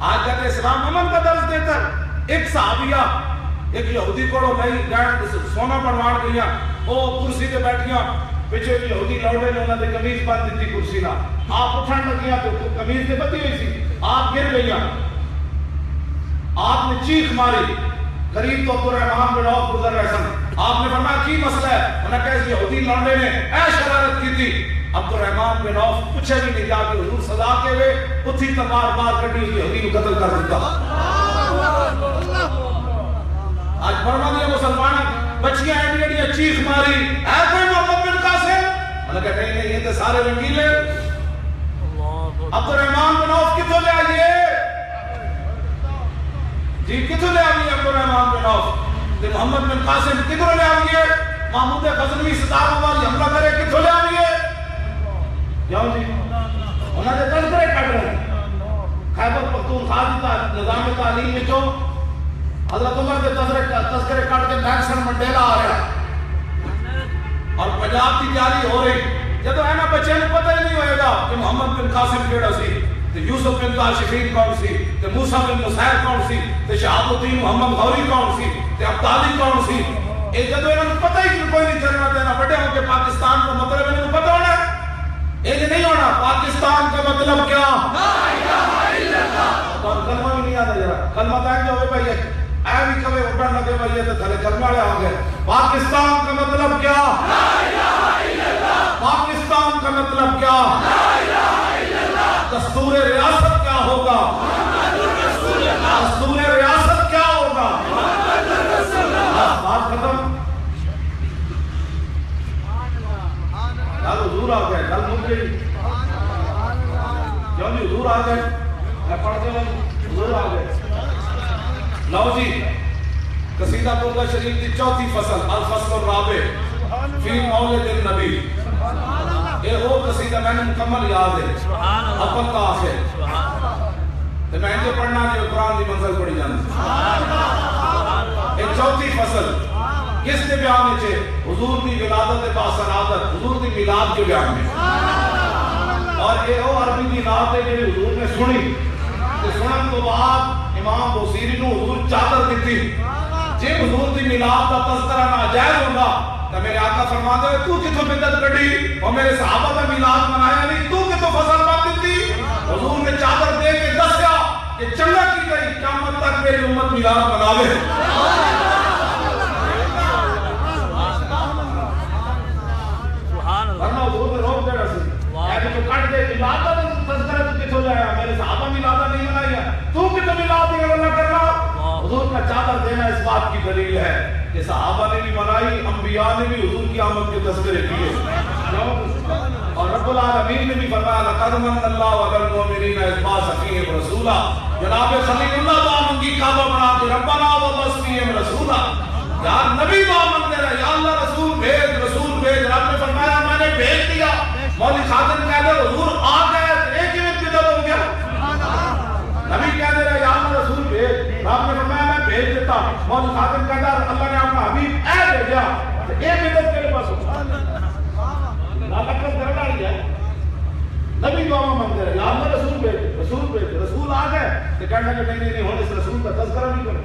آج کہتے اسلام امن کا درس دیتا ہے. ایک صحابیہ ایک یہودی کو نہیں سونا بنوان گیا وہ کرسی تے بیٹھیاں پیچھے یہودی لوٹے نے انہوں نے قمیض باندھ دیتی کرسی نہ آپ اٹھن لگیاں تو قمیض تے بتی ہوئی سی آپ گر گئیاں آپ نے چیخ ماری قریب تو عبدالرحمن بن عوف گزر رہے سن. آپ نے فرمایا کی مسئلہ ہے انہوں نے کہا اس یہودی لوٹے نے اے شرارت کی تھی. عبدالرحمن بن عوف پوچھے بھی نہیں جا کے حضور صدا کے ہوئے اتھی تلوار مار کٹی اس یہودی کو قتل کر دیتا. آج برما دیا مسلمان بچیاں ایڈیاں چیخ ماری اے کوئی محمد بن قاسم انہوں نے کہا نہیں یہ تو سارے رنگیلے. عبدالرحمن بن عوف کتوں لے آئیے جی کتوں لے آئیے عبدالرحمن بن عوف تے محمد بن قاسم کتوں لے آئیے محمود غزنوی ستاروں والی حملہ کرے کتوں لے آئیے. جاؤ جی انہوں نے تذکرے کٹ رہے ہیں خیبر پختونخوا کی نظام تعلیم میں جو حضرت عمر کے تذکرے کٹ کے نیلسن منڈیلا آ رہا اور پنجاب کی تیاری ہو رہی جب ہے نا بچے نے پتہ ہی نہیں ہوئے گا کہ محمد بن قاسم کیڑا سی تے یوسف بن کاشفین کون سی تے موسیٰ بن نصیر کون سی تے شہاب الدین محمد غوری کون سی تے عبدالی کون سی. اے جب انہوں پتہ ہی کوئی نہیں چلنا دینا بڑے ہوں کہ پاکستان کا مطلب انہوں پتہ ہونا یہ نہیں ہونا پاکستان کا مطلب کیا لا الہ الا اللہ اور کلمہ بھی نہیں آتا ذرا کلمہ دائیں جو ہوئے بھائی اے بھی کبھی اٹھا لگے بھائی تو تھلے کلمہ لے آگے پاکستان کا مطلب کیا؟ لا الہ الا اللہ. پاکستان کا مطلب کیا؟ لا الہ الا اللہ. دستور ریاست کیا ہوگا؟ محمد رسول اللہ. دستور ریاست کیا ہوگا؟ محمد رسول اللہ. بات ختم. کل حضور آ گئے, کل مجھ گئی کیوں جی حضور آ گئے, میں پڑھتے ہوں حضور آ گئے. لو جی قصیدہ بردا شریف کی چوتھی فصل الفصل الرابع فی مولد النبی. یہ وہ قصیدہ میں نے مکمل یاد ہے اول کا آخر, تو میں انجھے پڑھنا جو قرآن دی منزل پڑھی جانا. یہ چوتھی فصل کس کے بیان میں چھے؟ حضور دی ولادت با سنادت, حضور دی میلاد کے بیان میں. اور یہ وہ عربی دی نعت ہے جو حضور نے سنی, کہ سنن تو بعد امام بوسیری نو حضور چادر دیتی. جب حضور دی میلاد کا تذکرہ ناجائز ہوگا تو میرے آقا فرما دے تو کتوں بدعت کٹی اور میرے صحابہ کا میلاد منایا نہیں, تو کتوں فصل بات دیتی. حضور نے چادر دے کے دسیا کہ چنگا کی گئی قیامت تک میری امت میلاد مناوے. ورنہ حضور نے روک دے رہا سی یعنی تو کٹ دے میلاد کا تذکرہ تو کتوں جایا, میرے صحابہ میلاد نہیں منایا, تو کتوں میلاد نہیں اللہ کرنا. حضور کا چادر دینا اس بات کی دلیل ہے کہ صحابہ نے بھی منائی, انبیاء نے بھی حضور کی آمد کے تذکرے کیے, اور رب العالمین نے بھی فرمایا لقد من اللہ علی المؤمنین اذ بعث فیہم رسولا. جناب خلیل اللہ دعا منگی کعبہ بنا کے ربنا وبعث فیہم رسولا, یا نبی دعا منگتے رہے یا اللہ رسول بھیج رسول بھیج. رب نے فرمایا میں نے بھیج دیا. مولوی خادم کہہ دے حضور آ گئے ایک ہی میں بدعت ہو گیا. نبی کہہ دے رہے یا اللہ رسول بھیج, رب نے فرمایا میں بھیج دیتا. مولوی خادم کہہ دے اللہ نے اپنا حبیب اے بھیجا, ایک بدعت تیرے پاس ہوگا. اللہ کا درجہ ہی ہے. نبی دعا مانگتے رہے یا اللہ رسول بھیج رسول بھیج. رسول آ گئے کہ کہنے لگے نہیں نہیں ہوں اس رسول کا تذکرہ نہیں کرو.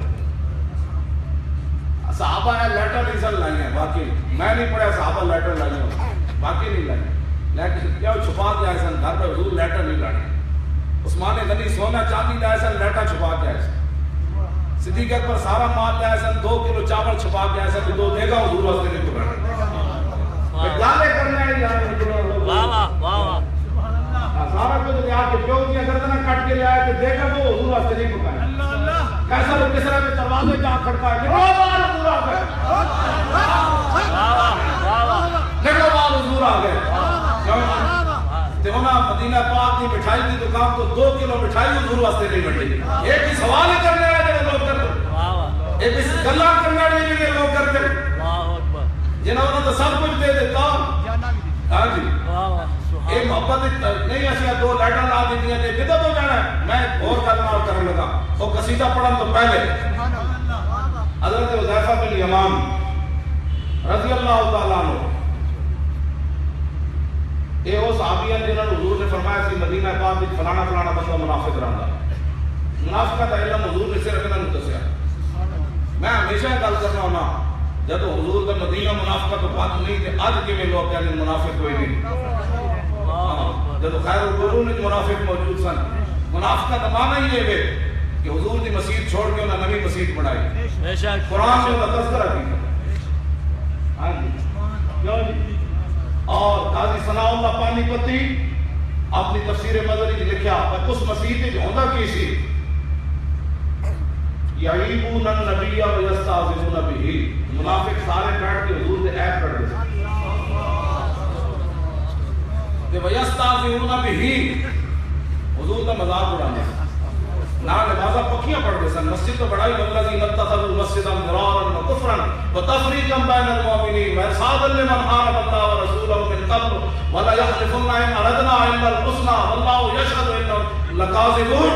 صحابہ نے لیٹر نہیں سن لائی ہیں, واقعی میں نہیں پڑھا صحابہ لیٹر لائی ہیں, واقعی نہیں لائی. لیکن کیا چھپا کے آئے سن گھر پہ حضور لیٹر نہیں لائی. عثمان غنی سونا چاندی لائے سن, لیٹر چھپا کے آئے سن. صدیق اکبر سارا مال لائے سن, 2 کلو چاول چھپا کے آئے سن, 2 دے گا حضور واسطے نہیں پڑھا. گالے کرنا ہے یار سارا کچھ لے آ کے پیو دیا گردنہ کٹ کے لے آئے کہ دے گا تو حضور واسطے نہیں پکایا. کیسا لوگ کس طرح کے دروازے جہاں کھڑکا ہے دیکھو بار حضور آ گئے, دیکھو بار حضور آ گئے. دیکھونا مدینہ پاک کی مٹھائی کی دکان تو 2 کلو مٹھائی حضور واسطے نہیں بڑھی. ایک ہی سوال کرنے والے جو لوگ کرتے, ایک ہی گلا کرنے والے جو لوگ کرتے, جنہوں نے تو سب کچھ دے دیتا. ہاں جی یہ محبت نہیں ایسا 2 لیٹر لا دیتی ہیں بدعت ہو جانا ہے. میں اور کلمہ کرنے لگا وہ قصیدہ پڑھن تو پہلے حضرت حذیفہ بن یمان رضی اللہ تعالیٰ عنہ, یہ وہ صحابی ہیں جنہوں نے حضور نے فرمایا سی مدینہ پاک میں فلانا فلانا بندہ منافق رہندا. منافقت کا علم حضور نے صرف انہوں نے دسیا. میں ہمیشہ گل کرنا ہونا جب حضور کا مدینہ منافقت تو بات نہیں تھے, اج کے میں لوگ کہتے ہیں منافق کوئی نہیں. جب خیر القرون میں منافق موجود سن, منافقت معنی ہی ہے کہ حضور کی مسجد چھوڑ کے انہوں نے نئی مسجد بنائی. قرآن میں انہوں نے تذکرہ کیا. اور قاضی ثناء اللہ پانی پتی اپنی تفسیر مدنی لکھیا اس مسجد جو ہوندہ کی سی یعیبون النبی و یستعذبون بہ. منافق سارے بیٹھ کے حضور سے عیب کر دے کہ وَيَسْتَعْذِرُونَ بِهِ, حضور کا مذاق اڑانے نہ نمازہ پکیاں پڑھ دے سن. مسجد تو بڑائی وَالَّذِينَ اتَّخَذُوا الْمَسْجِدَ ضِرَارًا وَكُفْرًا وَتَفْرِيقًا بَيْنَ الْمُؤْمِنِينَ وَإِرْصَادًا لِمَنْ حَارَبَ اللَّهَ وَرَسُولَهُ مِنْ قَبْلُ وَلَيَحْلِفُنَّ إِنْ أَرَدْنَا إِلَّا الْحُسْنَى وَاللَّهُ يَشْهَدُ إِنَّهُمْ لَكَاذِبُونَ.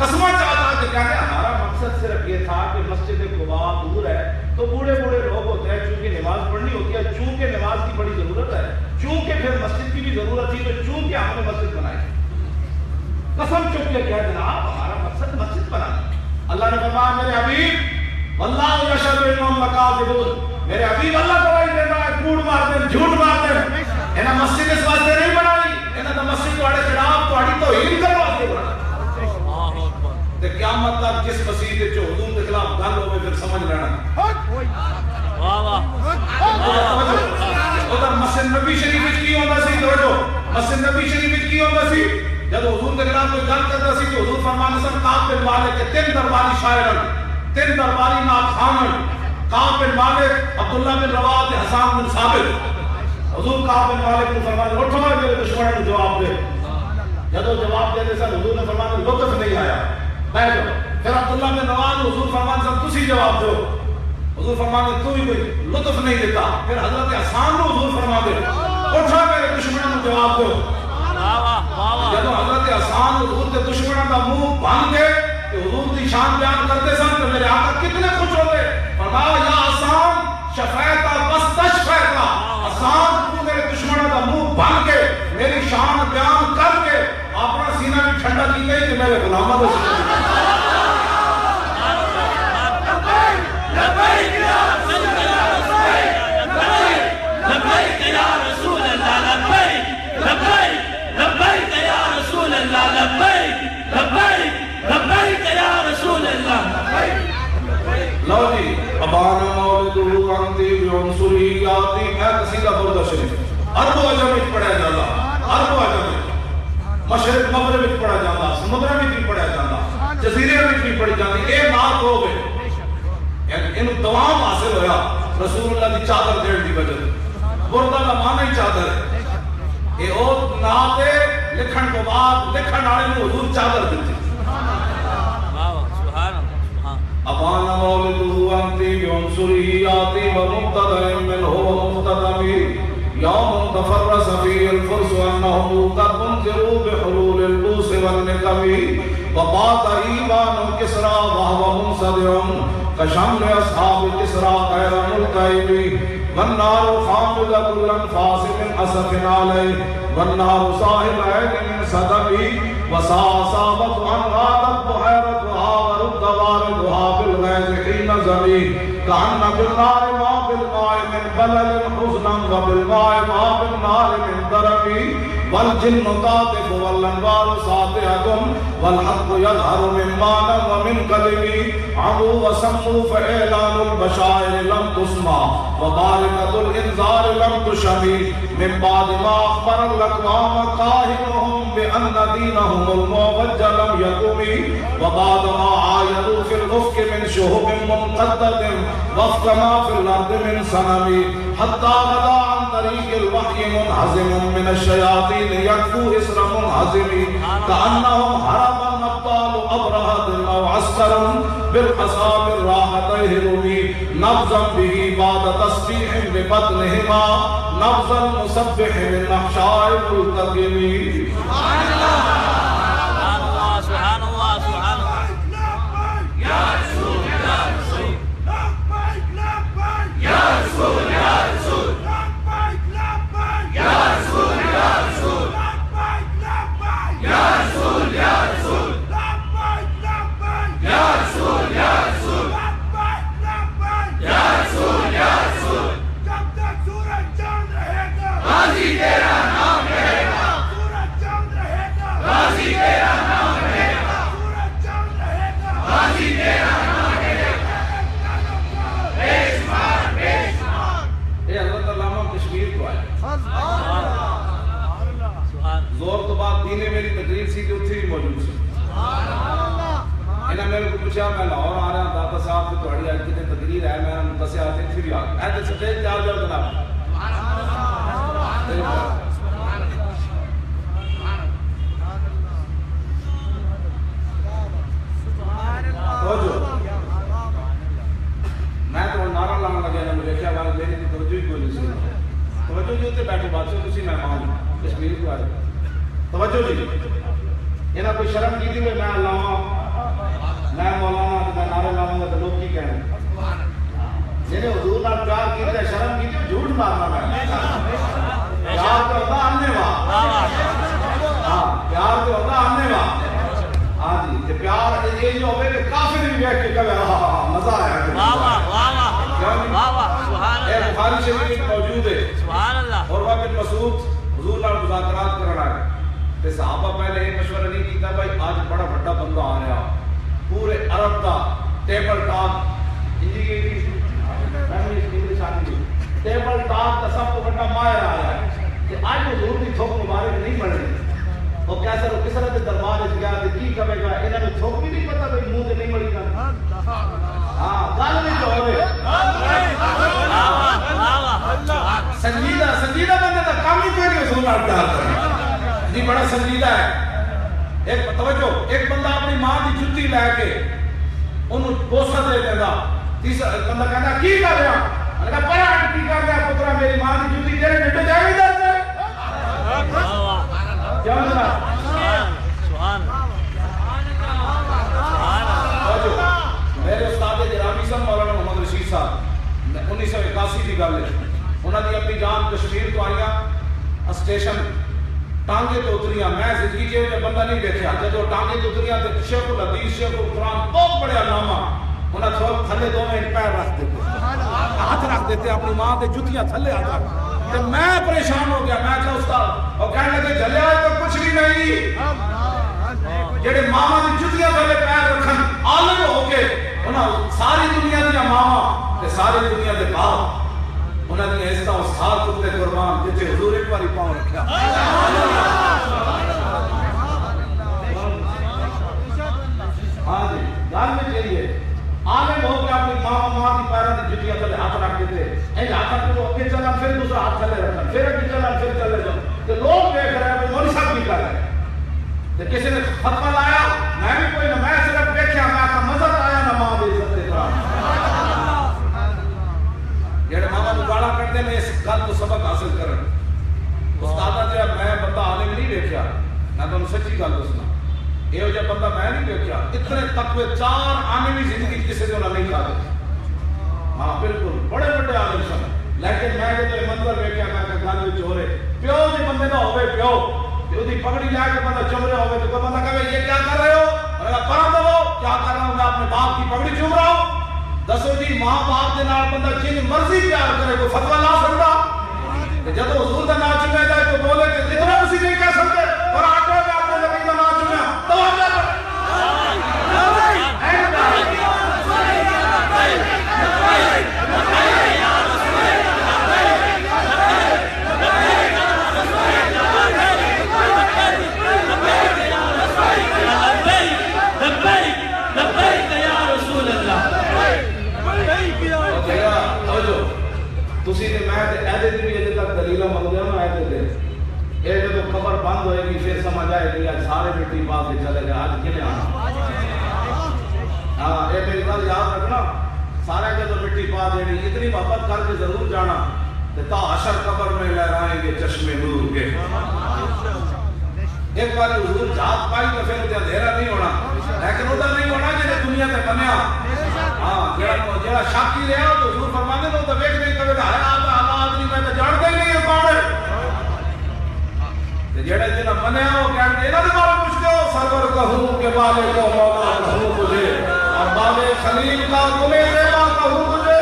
قسمہ چاہتا کہ کہتے ہیں ہمارا مقصد صرف یہ تھا کہ مسجد قباء دور ہے تو بوڑھے بوڑھے لوگ ہوتے ہیں, چونکہ نماز پڑھنی ہوتی ہے, چونکہ نماز کی بڑی ضرورت ہے, چونکہ پھر مسجد کی بھی ضرورت تھی, تو چونکہ ہم نے مسجد بنائی. قسم چپ کے کہہ دینا ہمارا مقصد مسجد بنانا. اللہ نے فرمایا میرے حبیب واللہ یشہد انہم لکاذبون, میرے حبیب اللہ گواہی دیتا ہے کوڑ مار دیں جھوٹ مار دیں. انہاں مسجد اس واسطے نہیں بنائی, انہاں تو مسجد تہاڈے خلاف تہاڈی توہین کرنے واسطے بنائی. تے قیامت تک جس مسیح کے حضور کے خلاف گل ہوئے پھر سمجھ لینا ادھر مسجد نبی شریف کی ہوتا سی توجہ مسجد نبی شریف کی ہوتا سی جب حضور کے خلاف کوئی گل کرتا سی تو حضور فرمانے سن کعب بن مالک کے 3 درباری شاعرن 3 درباری نعت خوانن کعب بن مالک عبداللہ بن رواح حسان بن ثابت حضور کعب بن مالک نے فرمایا اٹھو میرے دشمنوں نے جواب دے جب وہ جواب دیتے سن حضور نے فرمایا لطف نہیں آیا بیٹھ جاؤ پھر عبداللہ بن رواح نے حضور فرمانے سن تسی جواب دو حضور فرمانے تو بھی کوئی لطف نہیں دیتا پھر حضرت حسان نے حضور فرما دے اٹھو میرے دشمنوں نے جواب دو جب حضرت حسان حضور کے دشمنوں کا منہ بھن گئے کہ حضور کی شان بیان کرتے سن تو میرے آقا کتنے خوش ہوتے فرمایا یا حسان شفیتا بس تشفیتا حسان تو میرے دشمنوں کا منہ بھن کے میری شان بیان کر کے اپنا سینہ بھی ٹھنڈا کی گئی کہ میرے غلامہ کو لبیک یا رسول اللہ لبیک لبیک لبیک یا رسول اللہ لبیک لبیک لبیک یا رسول اللہ لو جی ابانا مولدو انتی بعنصری یاتی میں قصیدہ بردہ شریف عرب و عجم اچ پڑھا جاتا عرب و عجم مشرق مغرب اچ پڑھا جاتا سمندرہ میں بھی پڑھا جاتا جزیرے میں بھی پڑھی جاتی اے نات ہو گئے انہوں دوام حاصل ہویا رسول اللہ دی چادر دیر دی وجہ بردہ کا معنی چادر ہے اے او ناتے لکھن کو بعد لکھن آنے میں حضور چادر دیتی ابانا مولدو انتی بعنصری یاتی ومقتدر من هو مقتدمی یوم تفرس فی الفرس انہم قد منذروا بحلول البوس والنقمی وبات ایوان کسرا وہو منصدر کشمل اصحاب کسرا غیر ملتعیمی والنار خامدت الانفاس من اسف علی والنار صاحب عید من صدقی وصاصابت انغادت بحیرتها ورد واردها بالغیز حین زمی کہن بالنار ما بالماء من بلل حزنا وبالماء ما بالنار من درمی والجن قاطف والانوار ساطعتم والحق يظهر من مانا ومن قلبی عمو وسمو فإعلان البشائر لم تسمع وباركة الإنذار لم تشمي من بعد ما أخبر الأقوام قاهرهم بأن دينهم المعوج لم يقم وبعد ما عايدوا في الأفق من شهب منقدة وفق ما في الأرض من سنم حتى غدا عن طريق الوحي منهزم من الشياطين يكفو إسر منهزم كأنهم هربا أبطال أبرهة أو عسكر بالحصاب الراحتيه رمي نبضا به بعد تسبيح ببطنهما نبض المسبح من أحشاء الملتقم سبحان الله سبحان الله سبحان الله يا رسول يا رسول لبيك لبيك يا رسول يا رسول لبيك لبيك يا رسول يا رسول لبيك لبيك يا رسول يا رسول لبيك لبيك يا رسول يا رسول لبيك لبيك يا رسول يا رسول جب تک سورج چاند رہے گا غازی تیرا نام رہے گا سورج چاند رہے گا غازی تیرا نام رہے گا سورج چاند رہے گا غازی تیرا نام رہے گا بے شمار بے شمار اے حضرت علامہ کشمیر کو آئے زور تو بات دینے میری تقریر سی کہ اتھی بھی موجود سی انہاں میرے کو پوچھا میں لاہور آ رہا داتا صاحب کی توڑی آج کی تقریر ہے میں مدسے آتے تھی بھی آگے ایسے سٹیج جاؤ جاؤ جناب میں تو نعرہ لانا لگیا نا مجھے کیا بات میری تھی توجہ ہی کوئی نہیں سی توجہ جی ہوتے بیٹھو بات سے کسی مہمان کشمیر کو آئے توجہ جی انہاں کوئی شرم کی تھی میں علامہ میں مولانا تو میں نعرہ لاؤں گا تو لوگ کی کہنے جنہیں حضور نال پیار کی تھی شرم کی تھی جھوٹ مارنا میں پیار تو ہوتا آنے واہ پیار تو ہوتا آنے واہ ہاں جی کہ پیار یہ جو ہوئے کہ کافر بھی بیٹھ کے کبھی مزہ آیا اے بخاری شریف موجود ہے عروہ بن مسعود حضور نال مذاکرات کرنا ہے تے صحابہ پہلے ایک مشورہ نہیں کیتا بھائی آج بڑا بڑا بندہ آ رہا پورے عرب کا ٹیبل ٹاک ٹیبل ٹاک کا سب کو بڑا ماہر آیا ہے کہ آج حضور کی تھوک مبارک نہیں پڑ رہی وہ کیسا وہ کس طرح کے دربار اس گیا کہ کی کبے گا انہوں نے تھوک بھی نہیں پتا بھئی منہ سے نہیں مڑی گا ہاں گل نہیں تو ہوئے سنجیدہ بندے کا کام ہی کوئی نہیں حضور آتا ہے جی بڑا سنجیدہ ہے ایک توجہ ایک بندہ اپنی ماں کی جُتی لے کے انہوں بوسہ دے دے گا تیسرا بندہ کہنا کی کر رہا میں نے کہا پڑا کی کر رہا پترا میری ماں کی جُتی تیرے نٹے جائے گی در سے کیا مطلب سبحان میرے استاد جرامی صاحب مولانا محمد رشید صاحب 1981 کی گل ہے انہوں نے اپنی جان کشمیر تو آئیاں اسٹیشن ٹانگے تو اتریاں میں زندگی کے جو بندہ نہیں دیکھا جب ٹانگے تو اتریاں تو شیخ الحدیث شیخ القرآن بہت بڑے علامہ انہیں تھوڑا تھلے دو میں پیر رکھ دیتے ہاتھ رکھ دیتے اپنی ماں کے جتیاں تھلے ہاتھ رکھ تو میں پریشان ہو گیا میں کہا استاد اور کہنے لگے جلے آئے تو کچھ بھی نہیں جڑے ماما کی جتیاں تھلے پیر رکھن عالم ہو کے انہیں ساری دنیا دیا ماما تے ساری دنیا دے باپ انہوں نے ایسا استاد کتے قربان جیسے حضور ایک باری پاؤں رکھا ہاں جی گال میں چاہیے عالم ہو کے اپنی ماں کی پیروں کی جتیاں تھلے ہاتھ رکھ دیتے ایک ہاتھ رکھ کے اگے چلا پھر دوسرا ہاتھ تھلے رکھنا پھر اگے چلا پھر چلے جاؤ تو لوگ دیکھ رہے ہیں مولوی صاحب بھی کر رہے ہیں تو کسی نے فتویٰ لایا میں بھی کوئی نہ میں صرف دیکھا میں آتا مزہ آیا نہ ماں دے عزت دے جڑے ماما کو گالا کرتے میں اس گل تو سبق حاصل کرن استادہ جب میں بندہ عالم نہیں دیکھا میں تو سچی گل دسنا یہ جو بندہ میں نہیں دیکھا اتنے تقوی 4 آنے بھی زندگی کسی نے نہیں کھا دے ہاں بالکل بڑے بڑے عالم سن لیکن میں جو منظر دیکھا میں کہ گل وچ ہو رہے پیو جی بندے دا ہوے پیو دی پگڑی لے کے بندہ چم رہا ہوے تو کوئی بندہ کہے یہ کیا کر رہے ہو میں کہا پڑھا دو کیا کر رہا ہوں میں اپنے باپ کی پگڑی چوم رہا ہوں دسو جی ماں باپ دے نال بندہ جن مرضی پیار کرے کوئی فتویٰ لا سکتا جب حضور کا نام چنیا جائے تو بولے کہ اتنا اسی نہیں کہہ سکتے اور آٹھوں میں آپ نے نبی کا نام چنیا تو آگے تسی نے میں تے ایدے دی بھی اجے تک دلیلہ مانگے ہو نا ایدے دے اے جو قبر بند ہوئے گی پھر سمجھ آئے گی آج سارے مٹی پاس سے چلے گئے آج کنے آنا ہاں اے میری بات یاد رکھنا سارے جو مٹی پاس دیڑی اتنی محبت کر کے ضرور جانا تا حشر قبر میں لہرائیں گے چشمے نور کے ایک بار حضور جات پائی تو پھر اتنا دھیرہ نہیں ہونا لیکن ادھر نہیں ہونا جنہیں دنیا تے بنیا ہاں جڑا شاکی رہا تو حضور فرمانے تو تو ویکھ نہیں کرے گا ہے آدمی میں تو جانتا ہی نہیں ہے کون ہے جڑے جنہیں بنیا وہ کہنے انہاں دے بارے پوچھ دو سرور کہوں کہ بالے کو مولا کہوں تجھے اور بالے خلیل کا گلے زیبا کہوں تجھے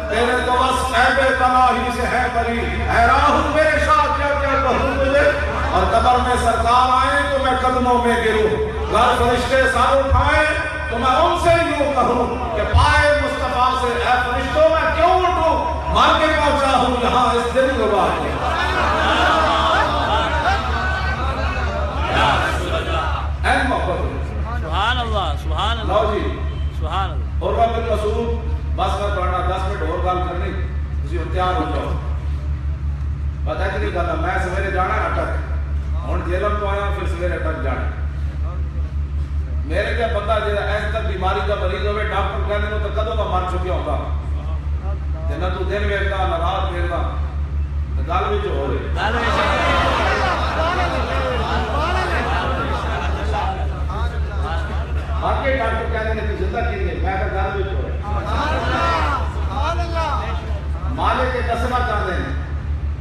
تیرے تو بس عیب تناہی سے ہے بری حیران ہوں میرے شاہ کیا کیا کہوں تجھے اور قبر میں سرکار آئیں تو میں قدموں میں گروں گھر فرشتے سار اٹھائیں تو میں ان سے یوں کہوں کہ پائے مصطفیٰ سے اے فرشتوں میں کیوں اٹھوں مار کے پہنچا ہوں یہاں اس دل گواہ کے این محبت سبحان اللہ سبحان اللہ لو جی سبحان اللہ اور بن مسعود بس میں پڑھنا 10 منٹ اور گل کرنی تسی تیار ہو جاؤ پتہ کہ نہیں کرنا میں سویرے جانا اٹک ہوں جیلم تو آیا پھر سویرے اٹک جانا میرے کیا بندہ جیسا ایسے تک بیماری کا مریض ہوئے ڈاکٹر کہنے تو کدوں کا مر چکیا ہوگا نہ تو دن ویکھدا نہ رات ویکھدا گل وچ ہو رہی باقی ڈاکٹر کہتے ہیں کہ زندہ کی نہیں میں گھر وچ ہو رہی مالک کے دسنا چاہتے ہیں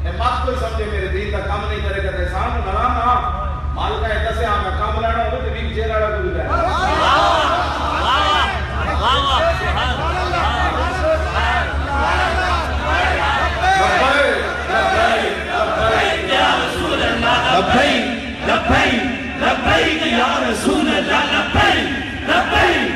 اے بات کوئی سمجھے میرے دین کا کام نہیں کرے گا تے انسان نہ نہ مالک ہے دسے میں کام لینا ہو تے وی جیل والا کوئی جائے لبیک یا رسول اللہ لبیک لبیک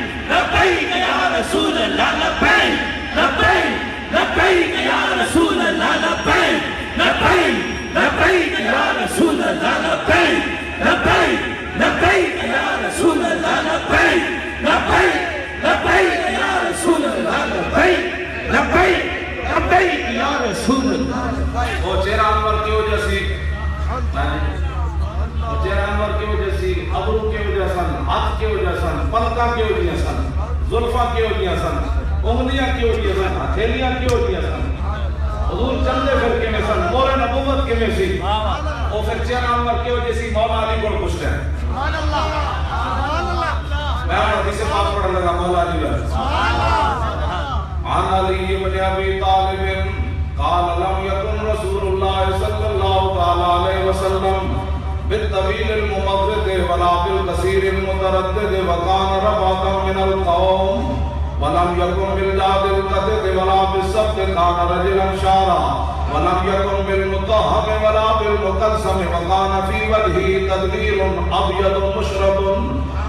وہ چہرہ انور کی وجہ سی چہرہ انور کی وجہ سی ابرو کی وجہ سن ہاتھ کی وجہ سن پلکا کی وجہ سن زلفا کی وجہ سن انگلیاں کی وجہ سن ہتھیلیاں کی وجہ سن حضور چندے پھر کے میں سن مور نبوت کے میں سی اور پھر چہرہ انور کی وجہ سی مولا علی کو خوش رہے میں حدیث پاک پڑھ لگا مولا علی عن علی بن ابی طالب قال لم يكن رسول الله صلى الله تعالى عليه وسلم بالطويل الممضد ولا بالقصير المتردد وكان رفعة من القوم ولم يكن بالجاد القدد ولا بالسبت كان رجلا شارا ولم يكن بالمطهب ولا بالمقلسم وكان في وجهه تدليل أبيض مشرب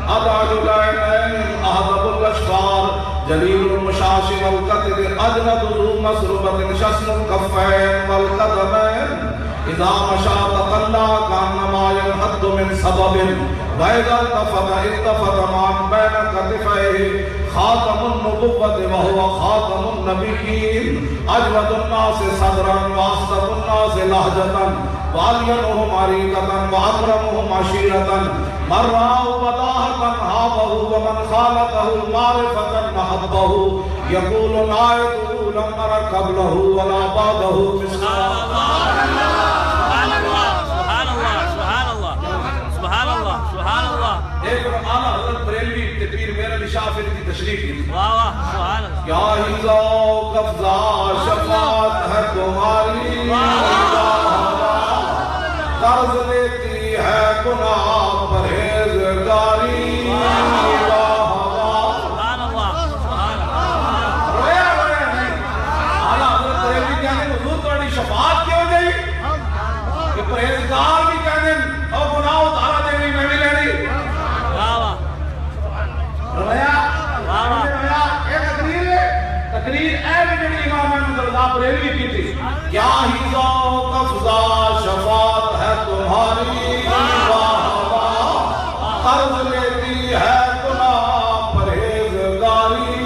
أضعج العينين أهضب الأشفار جليل المشاش والقدد أجند ذو مسربة شسن الكفين والقدمين إذا مشى تقلى كأنما ينحد من سبب وإذا التفت معا بين كتفيه خاتم النبوة وهو خاتم النبيين أجود الناس صدرا وأصدق الناس لهجة وألينهم عريقة وأكرمهم عشيرة من رآه بداهة هابه ومن خالته معرفة محبه يقول نائته لم نر قبله ولا بعده مثله اعلیٰ حضرت بریلوی تکبیر میرا علی شاہ فیری کی تشریف کی کیا ہیزا و قفضہ شفاعت ہے تمہاری قرض لیتی ہے گناہ پرہیزگاری رویا نہیں اعلیٰ حضرت بریلوی کہنے حضور توڑی شفاعت کیوں گئی کہ پرہیزگار بھی کہنے اور گناہ اتارا دینی میں بھی لینی تقریر اے بجنی امام احمد رضا بریلوی کی تھی کیا ہیزا و قفضہ شفاعت ہے تمہاری قرض لیتی ہے گناہ پرہیزگاری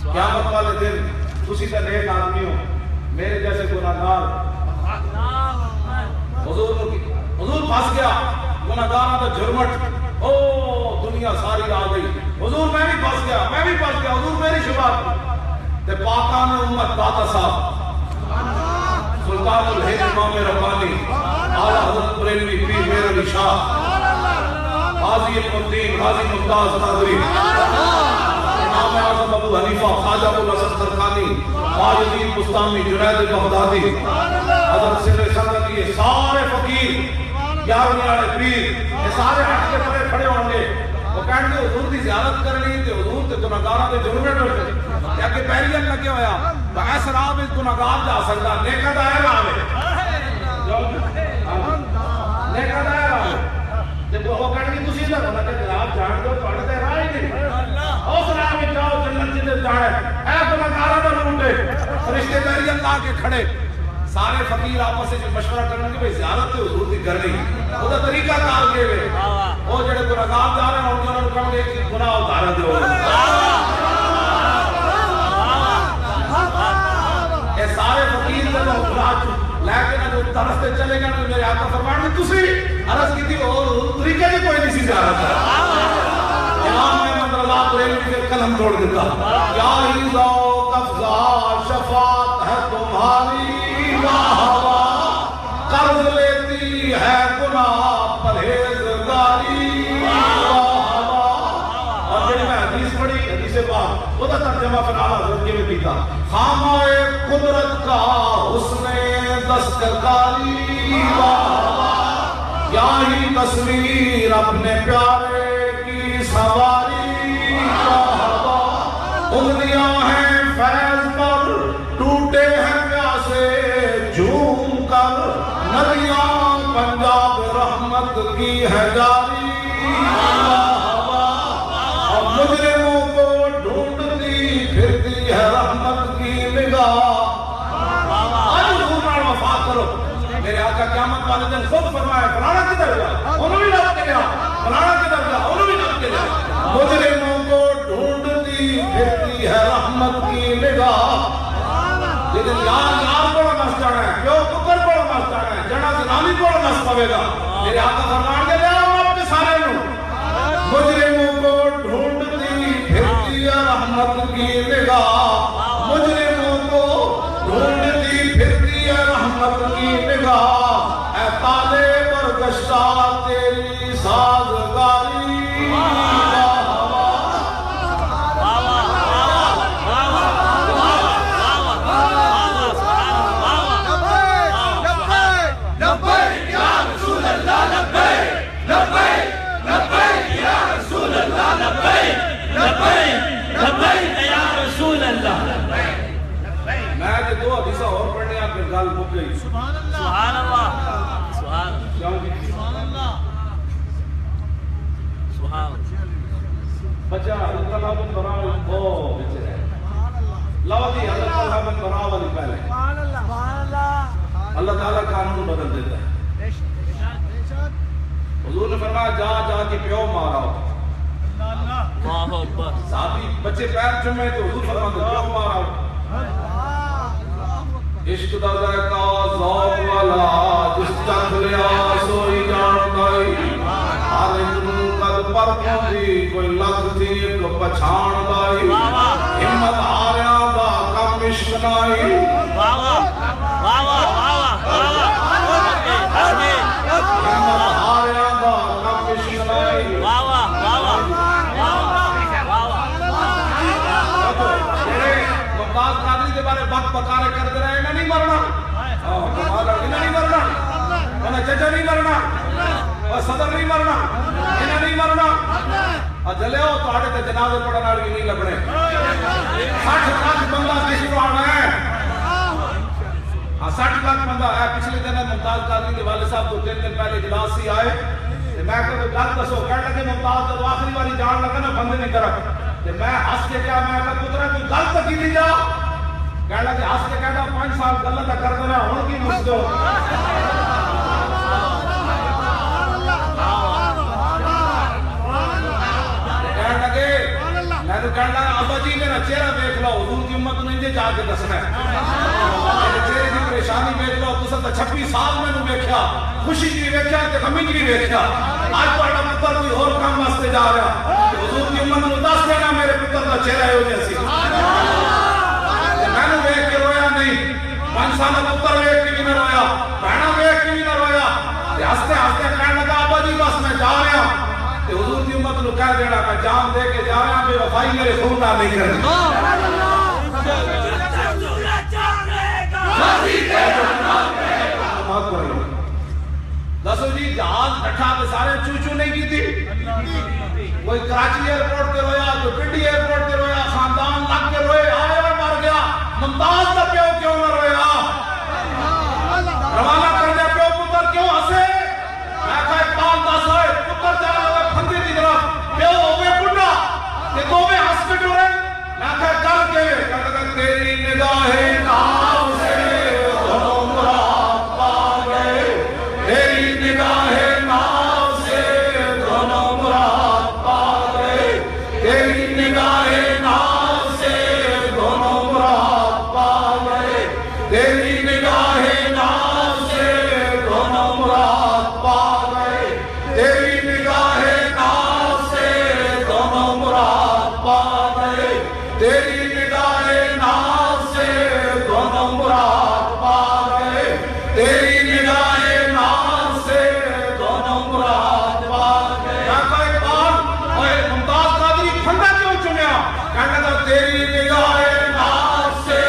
قیامت والے دن اسی سے نیک آدمی ہو میرے جیسے گناہگار حضور پھنس گیا گناہگاروں کا جرمٹ او دنیا ساری آ گئی حضور میں بھی پھنس گیا حضور میری شفاعت تے پاکان امت داتا صاحب سلطان الہند امام ربانی اعلیٰ حضرت بریلوی پیر میر علی شاہ غازی المدین غازی ممتاز قادری امام اعظم ابو حنیفہ خواجہ ابو الحسن ترکانی باجدین بستامی جنید بغدادی حضرت سر سنگت یہ سارے فقیر یارویں والے پیر یہ سارے ہٹ کے پڑے کھڑے ہوں گے وہ کہیں گے حضور دی زیارت کرنی تے حضور تے گناہگاراں دے جرمے ڈرتے کیا کہ پہلی ان لگے ہویا تو ایسا راہ میں گناہگار جا سکتا نیکا دائر آوے نیکا دائر آوے جب وہ کہیں گے تسی ادھر ہونا کہ آپ جان دو پڑھ دے راہ ہی نہیں اس راہ میں جاؤ جنت جنت جانے اے گناہگاراں دا روٹے فرشتے داری اللہ کے کھڑے سارے فقیر آپس سے مشورہ کرنے کہ بھئی زیارت تے حضور دی کرنی وہ دا طریقہ کار کے ہوئے وہ جڑے گناہگار جا رہے ہیں انہوں نے کہا کہ گناہ اتارا دے یہ سارے فقیر کا گناہ لیکن جو طرف چلے گا میرے آقا فرمانے میں تسی عرض کی تھی اور طریقہ بھی کوئی نہیں سی زیارت ہے امام احمد رضا بریلوی کے قلم توڑ دیتا یا ہیزا و قفضہ شفاعت ہے تمہاری قرض لیتی ہے گناہ پرہیزگاری اور جب میں حدیث پڑھی حدیث پاک وہ ترجمہ پھر اعلیٰ حضرت کے میں پیتا خامہ قدرت کا حسن دستکاری کیا ہی تصویر اپنے پیارے کی سواری انگلیاں ہیں فیض پر ٹوٹے ہیں پیاسے جھوم کر ندیاں پنجاب رحمت کی ہے جاری اور مجرموں کو ڈھونڈتی پھرتی ہے رحمت کی نگاہ آج حضور وفا کرو میرے آقا قیامت والے دن خود فرمائے فلانا کدھر گیا انہوں بھی لگ کے گیا فلانا کدھر گیا انہوں بھی لگ کے گیا مجرموں کو ڈھونڈتی پھرتی ہے رحمت کی نگاہ لیکن یار کو نس جانا ہے، پیو پتر کو نس جانا ہے، جنا زنانی کو نس پوے گا۔ میرے آقا فرمان کے لے آؤ آپ کے سارے لوگ، مجرموں کو ڈھونڈتی پھرتی رحمت کی نگاہ، مجرموں کو ڈھونڈتی پھرتی رحمت کی نگاہ، اے تالے برگشتہ تیری سازگاری۔ میں دو حدیثہ اور پڑھنے آپ کے گل مک گئی۔ سبحان اللہ، سبحان اللہ، سبحان اللہ، سبحان بچہ حضرت اللہ بن براء بہت بچے رہے، لو جی حضرت اللہ بن براء والی پہلے اللہ تعالیٰ قانون بدل دیتا ہے۔ حضور نے فرمایا جا جا کے پیو مارا ہو، اللہ اکبر، صحابی بچے پیر چمے تو حضور فرماتے پیو مارا ہو۔ عشق دا ذائقہ ذوق والا جس چکھ لیا سوئی جانتائی، ہر ایک قد پر پوندی کوئی لکھ تھی ایک پچھان دائی، ہمت آریاں دا کم عشق نائی، واہ واہ واہ واہ ہمت آریاں دا کم عشق نائی۔ واہ واہ واہ ممتاز قادری کے بارے بک بکارے کرتے رہے، انہیں نہیں مرنا، انہیں نہیں مرنا، انہیں چچا نہیں مرنا، اور صدر نہیں مرنا، انہیں نہیں مرنا، اور جلے ہو تو آڑے تے جنازے پڑھنا بھی نہیں لبنے۔ 60 لاکھ بندہ کسی کو آنا ہے، 60 لاکھ بندہ ہے۔ پچھلے دن ممتاز قادری کے والد صاحب تو 3 دن پہلے اجلاس ہی آئے، میں کہا گل دسو، کہنے لگے ممتاز جب آخری والی جان لگا نا بندے نہیں کرا، میں ہس کے کیا میں کہا پترا کوئی گل تک ہی نہیں جا، کہنے لگے ہس کے کہنا 5 سال گلہ تک کر دینا ہوں کی مجھ دو۔ کہنے لگے میں نے کہنا ابا جی میرا چہرہ دیکھ لو، حضور کی امت نہیں جے جا کے دسنا ہے، میرے چہرے کی پریشانی دیکھ لو، تو سب 26 سال میں نے دیکھا، خوشی کی دیکھا کہ غمی کی دیکھا، آج پڑھا پتر کوئی اور کام واسطے جا رہا، حضور کی امت نے دس دینا میرے پتر کا چہرہ ہو جیسی، میں نے دیکھ کے رویا نہیں، 5 سال پتر دیکھ کے بھی نہ رویا، بہنا دیکھ کے بھی نہ رویا، ہستے ہستے کہنے لگا ابا جی بس میں جا رہا، حضور کی امت نے کہہ دینا میں جان دے کے جا رہا، بے وفائی میرے خونہ نہیں کرنی۔ دسو جی جہاز ڈھٹا کے سارے چوچو نہیں کی تھی، کوئی کراچی ایئرپورٹ کے رویا، کوئی پنڈی ایئرپورٹ کے رویا، خاندان لگ کے روئے، آئے اور مر گیا، ممتاز کا پیو کیوں نہ رویا، روانہ کر دیا پیو پتر کیوں ہسے، میں کہا اقبال دس ہوئے پتر جا رہا ہوئے پھندی دی طرف، پیو ہوئے بڑھا کہ دو میں ہس کے ڈورے، میں کہا کر کے کہ تیری نگاہ نام سے دونوں مراد پا گئے، تیری نگاہ نام سے دونوں مراد پا گئے، تیری نگاہ نام سے دونوں مراد پا گئے، تیری نگاہ نام سے دونوں مراد پا گئے، تیری نگاہ نام سے دونوں مراد پا گئے، تیری نگاہ نام سے دونوں مراد پا گئے، تیری نگاہ نام سے دونوں مراد پا گئے۔ کہا اقبال اوہ ممتاز قادری پھندا کیوں چنیا، کہنے لگا تیری نگاہ نام سے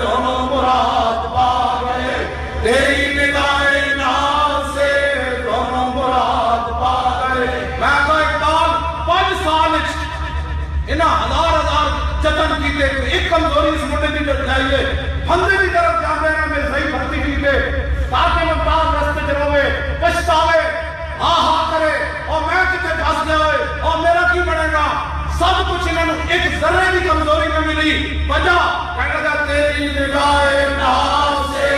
دونوں مراد پا گئے، تیری نگاہ نام سے دونوں مراد پا گئے۔ میں کہا اقبال 5 سال انہاں ہزار جتن کیتے ایک کمزوری اس مٹے کی جائیے، پھندے کی طرف جانے ہیں میں صحیح بھرتی کیتے تاکہ ممتاز رستے جلوے پشتاوے ہاں کرے اور میں کتے پھنس جائے اور میرا کی بڑھے گا، سب کچھ انہوں ایک ذرے کی کمزوری میں ملی، وجہ کہنے لگا تیری نگاہ نام سے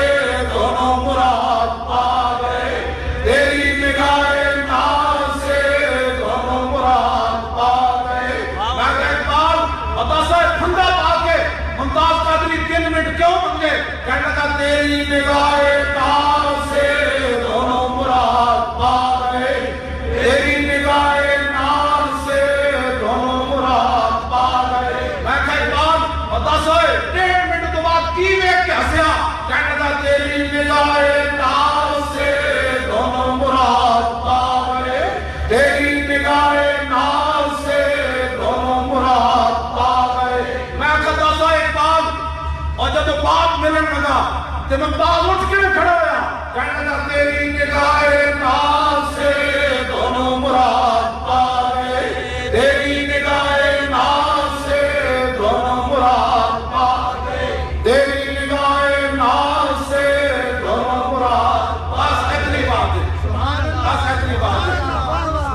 دونوں مراد پا گئے، تیری نگاہ نام سے دونوں مراد پا گئے۔ میں کہا اقبال بتا سا پھندا پا کے ممتاز قادری 3 منٹ کیوں بن گئے، کہنے لگا تیری نگاہ نار سے دونوں مراد پا گئے تیری نگاہ نار سے دونوں مراد پا گئے میں کہا بات بتا سوئے 1.5 منٹ تو بعد کی ویک کے ہسیا کہنے لگا تیری نگاہ نار سے دونوں مراد پا گئے تیری نگاہ نار سے دونوں مراد پا گئے میں کہتا سا ایک بات اور جب بات ملن لگا تو میں بات اٹھ کے کھڑا ہوا کہنے لگا تیری نگاہ نار سے دونوں مراد پا گئے تیری نگاہ نار سے دونوں مراد پا گئے تیری نگاہ نار سے دونوں مراد بس اتنی بات ہے بس اتنی بات ہے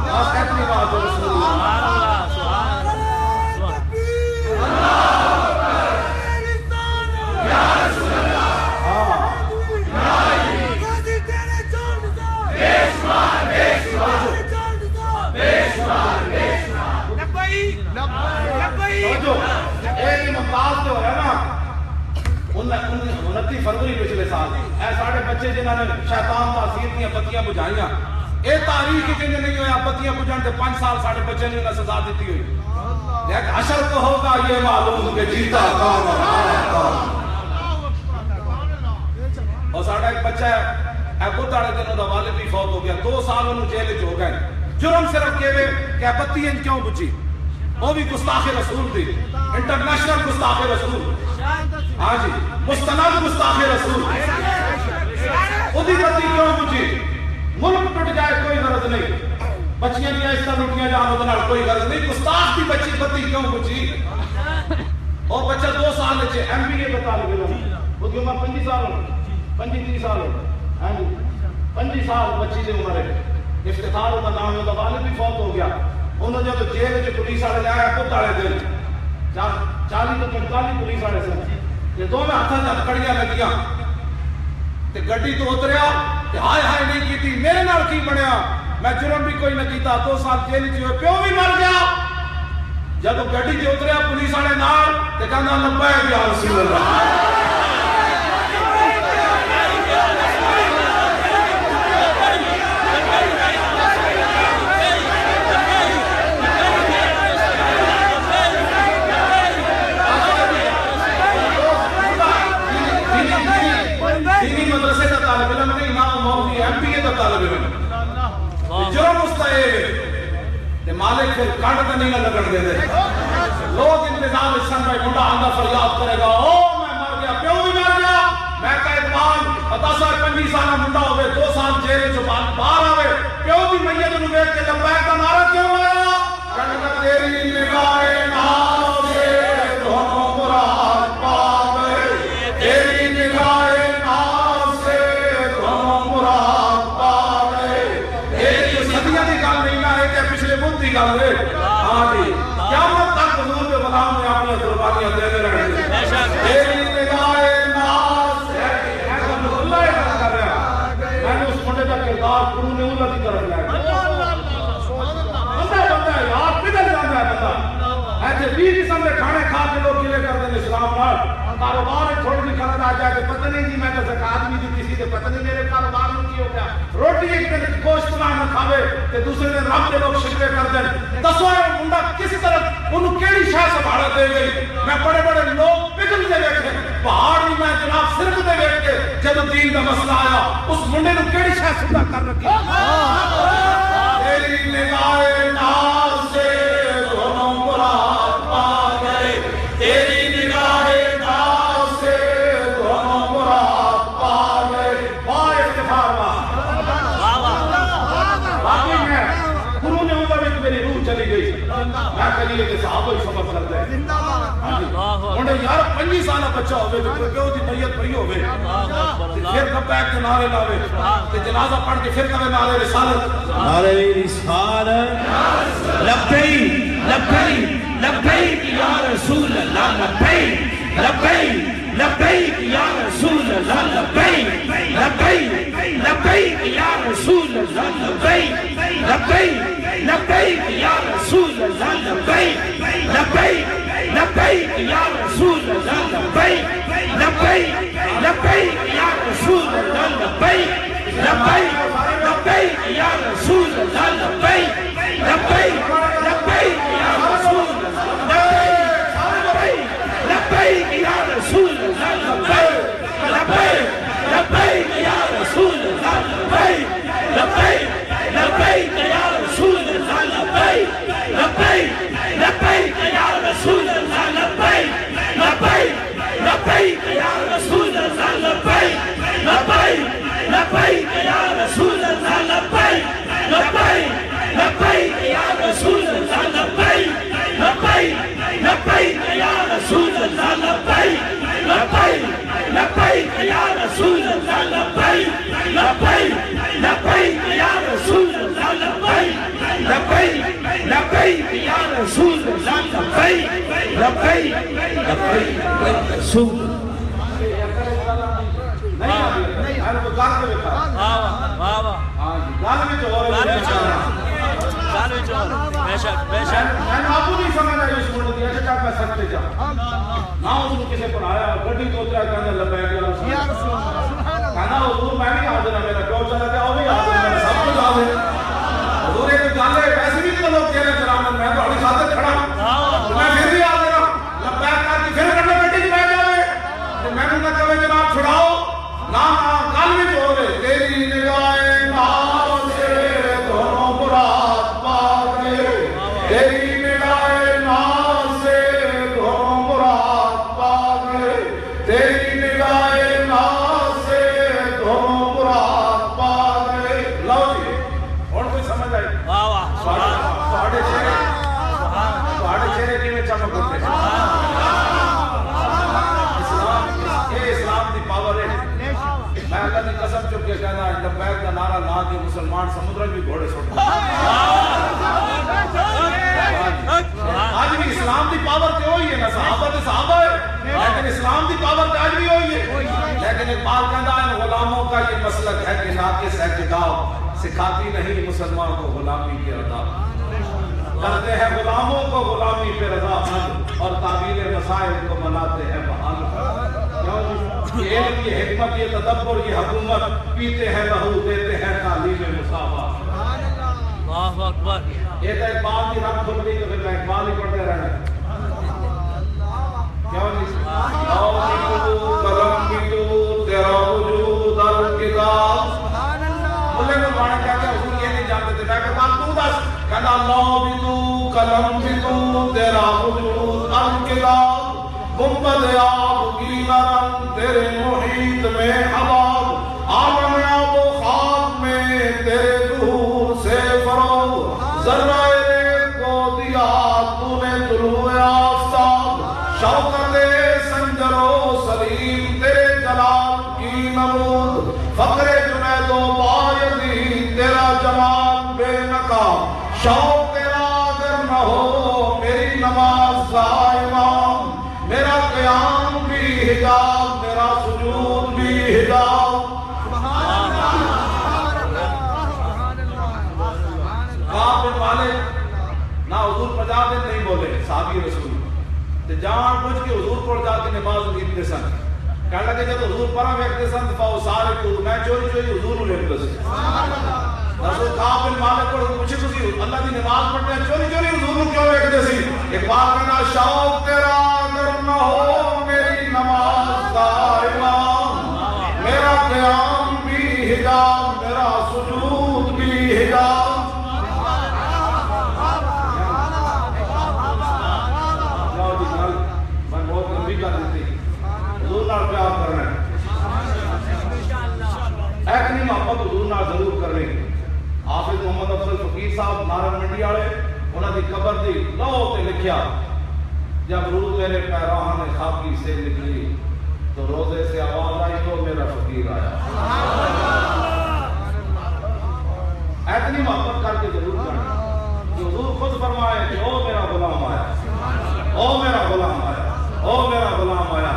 بس اتنی بات ہے رسول اللہ فروری پچھلے سال اے ساڑھے بچے جنہوں نے شیطان تاثیر دیا بتیاں بجھائیاں اے تاریخ کی جنہیں نہیں ہویا بتیاں بجھان دے 5 سال ساڑھے بچے نے انہیں سزا دیتی ہوئی لیکن عشر کو ہوگا یہ معلوم کہ جیتا کام اور ہارا کام اور ساڑھا ایک بچہ ہے اے بتاڑے دنوں دا والد بھی فوت ہو گیا 2 سال انہوں جیل جو ہو گئے جرم صرف کہوے کہ بتی ان کیوں بچی وہ بھی گستاخ رسول تھی انٹرنیشنل گستاخ رسول ہاں جی مستند گستاخ رسول خودی بتی کیوں بچی ملک ٹوٹ جائے کوئی غرض نہیں بچیاں بھی ایسا لوٹیاں جان ادھر کوئی غرض نہیں گستاخ کی بچی بتی کیوں بچی اور بچہ 2 سال لچے ایم بی اے بتا لگے وہ دی عمر 25 سال ہو 25 سال ہو ہاں جی 25 سال بچی دی عمر ہے افتخار ہوتا نام ہے والد بھی فوت ہو گیا انہوں نے جب جیل جو پولیس والے لے آیا کت والے دن 40 تو 45 پولیس والے سن یہ دو میں ہاتھاں جب کڑیاں لگیاں تے گڈی تو اتریا تے ہائے ہائے نہیں کی تھی میرے نال کی بنیا میں جرم بھی کوئی نہ کیتا 2 سال جیل جو پیو بھی مر گیا جب گڈی تے اتریا پولیس والے نال تے کہنا لبیک یا رسول اللہ جرم مستعیب مالک پھر کانڈ کا نہیں لگن دے دے لوگ انتظام اس سن میں گنڈا آندہ فریاد کرے گا او میں مر گیا پیو بھی مر گیا میں کہا اتمان 25 سالہ منڈا ہوئے 2 سال جیل جو باہر آوے پیو بھی میت نویت کے لبیک کا نعرہ کیوں آیا کہنے تیری نگاہ نار سے دونوں مراد پا گئے تیری نگاہ نار سے دونوں مراد پا گئے تیری صدیہ دی گل نہیں آئے کہ پچھلے بدھ دی گل ہے ہاں جی قیامت تک حضور کے غلام نے اپنی قربانیاں دینے رہے تیری نگاہ نار سے اللہ یہ کر رہا میں نے اس منڈے کا کردار قرون اولا کی طرف لائے بندہ ہے یار کدھر جانا ہے بندہ ایسے 20 قسم کے کھانے کھا کے لوگ گلے کرتے ہیں اسلام نال کاروبار ہے تھوڑی سی خرد آ جائے کہ پتہ نہیں جی میں تو زکات بھی دی کسی سے پتہ نہیں میرے کاروبار میں کی ہو گیا روٹی ایک دن گوشت نہ کھاوے تے دوسرے دن رب کے لوگ شکوے کر دیں دسو اے منڈا کس طرح انہوں کیڑی شے سنبھال دے گئی میں بڑے بڑے لوگ پگھل دے ویکھے پہاڑ نہیں میں جناب صرف دے ویکھے جب دین کا مسئلہ آیا اس منڈے نوں کیڑی شے سنبھا کر رکھی تیری نگاہ نار سے دونوں مراد پا گئے تیری نگاہ نار سے دونوں مراد پا گئے واہ افتخار واہ واقعی میں قرون اولا میں میری روح چلی گئی میں کہیے کہ صحابہ ہی سمجھ کرتے ہیں انہیں یار 25 سالہ بچہ ہوئے جو کیوں دی میت پری ہوئے پھر لبیک کے نعرے لاوے کہ جنازہ پڑھ کے پھر کبھے نعرے رسالت نعرے رسالت لبیک لبیک لبیک یا رسول اللہ لبیک لبیک لبیک یا رسول اللہ لبیک لبیک لبیک یا رسول اللہ لبیک لبیک لبیک یا رسول اللہ لبیک لبیک لبیک یا رسول اللہ لبیک لبیک لبیک لبیک یا رسول اللہ لبیک لبیک لبیک یا رسول اللہ لبیک لبیک لبیک یا رسول اللہ لبیک لبیک یا رسول اللہ لبیک لبیک لبیک یا رسول اللہ لبیک لبیک لبیک یا رسول اللہ لبیک لبیک لبیک یا رسول اللہ لبیک لبیک لبیک یا رسول اللہ لبیک لبیک لبیک یا رسول اللہ لبیک لبیک لبیک یا رسول اللہ لبیک لبیک لبیک یا رسول اللہ لبیک لبیک لبیک یا رسول اللہ لبیک لبیک لبیک یا رسول اللہ لبیک لبیک لبیک یا رسول اللہ لبیک لبیک لبیک رسول مسلمان سمندر بھی گھوڑے چھوڑتے ہیں آج بھی اسلام دی پاور تے ہوئی ہے نا صحابہ تے صحابہ ہے لیکن اسلام دی پاور تے آج بھی ہوئی ہے لیکن اقبال کہتا ہے غلاموں کا یہ مسلک ہے کہ ناقص ہے کتاب سکھاتی نہیں مسلمان کو غلامی کی آداب کرتے ہیں غلاموں کو غلامی پہ رضا مند اور تعبیر مسائل کو مناتے ہیں بحال یہ علم یہ حکمت یہ تدبر یہ حکومت پیتے ہیں لہو دیتے ہیں تعلیم مساوات اللہ اکبر یہ تو اقبال کی رنگ کھل گئی تو پھر میں اقبال ہی پڑھتے رہنا کیوں نہیں قلم کی تو تیرا وجود الکتاب ملے کو مانا کہتے ہیں حضور یہ نہیں جانتے تھے میں کہتا تو دس کہنا اللہ بھی تو قلم بھی تو تیرا وجود الکتاب گنبد آب کی نرم تیرے محیط میں حباب عالم آب و خواب میں تیرے ظہور سے فروغ ذرہ ریت کو دیا تو نے طلوع آفتاب شوکت سنجر و سلیم تیرے جلال کی نمود فقر جنید و بایزید تیرا جمال بے نقاب شوق تیرا اگر نہ ہو میری نماز کا امام میرا قیام بھی حجاب میرا سجود بھی حجاب کعب بن مالک نہ حضور 50 دن نہیں بولے صحابی رسول تے جان بوجھ کے حضور کو جا کے نماز لیتے سن کہنے لگے جب حضور پڑھا ویکھتے سن فاو سارے کو میں چوری چوری حضور نو لیتے سن رسول کعب بن مالک کو پوچھے تسی اللہ دی نماز پڑھتے ہیں چوری چوری حضور نو کیوں ویکھتے سی اقبال کہنا شوق تیرا اگر نہ ہو میری نماز کا امام میرا قیام بھی حجاب میرا سجود بھی حجاب میں بہت لمبی کر دیتی حضور نال پیار کرنا ہے ایکنی محبت حضور نال ضرور کرنی حافظ محمد افضل فقیر صاحب نارن منڈی والے انہاں دی قبر دی لوح تے لکھیا جب روح میرے پیراہن خاکی سے نکلی تو روزے سے آواز آئی تو میرا فقیر آیا اتنی محبت کر کے ضرور کرنا کہ حضور خود فرمائے کہ او میرا غلام آیا او میرا غلام آیا او میرا غلام آیا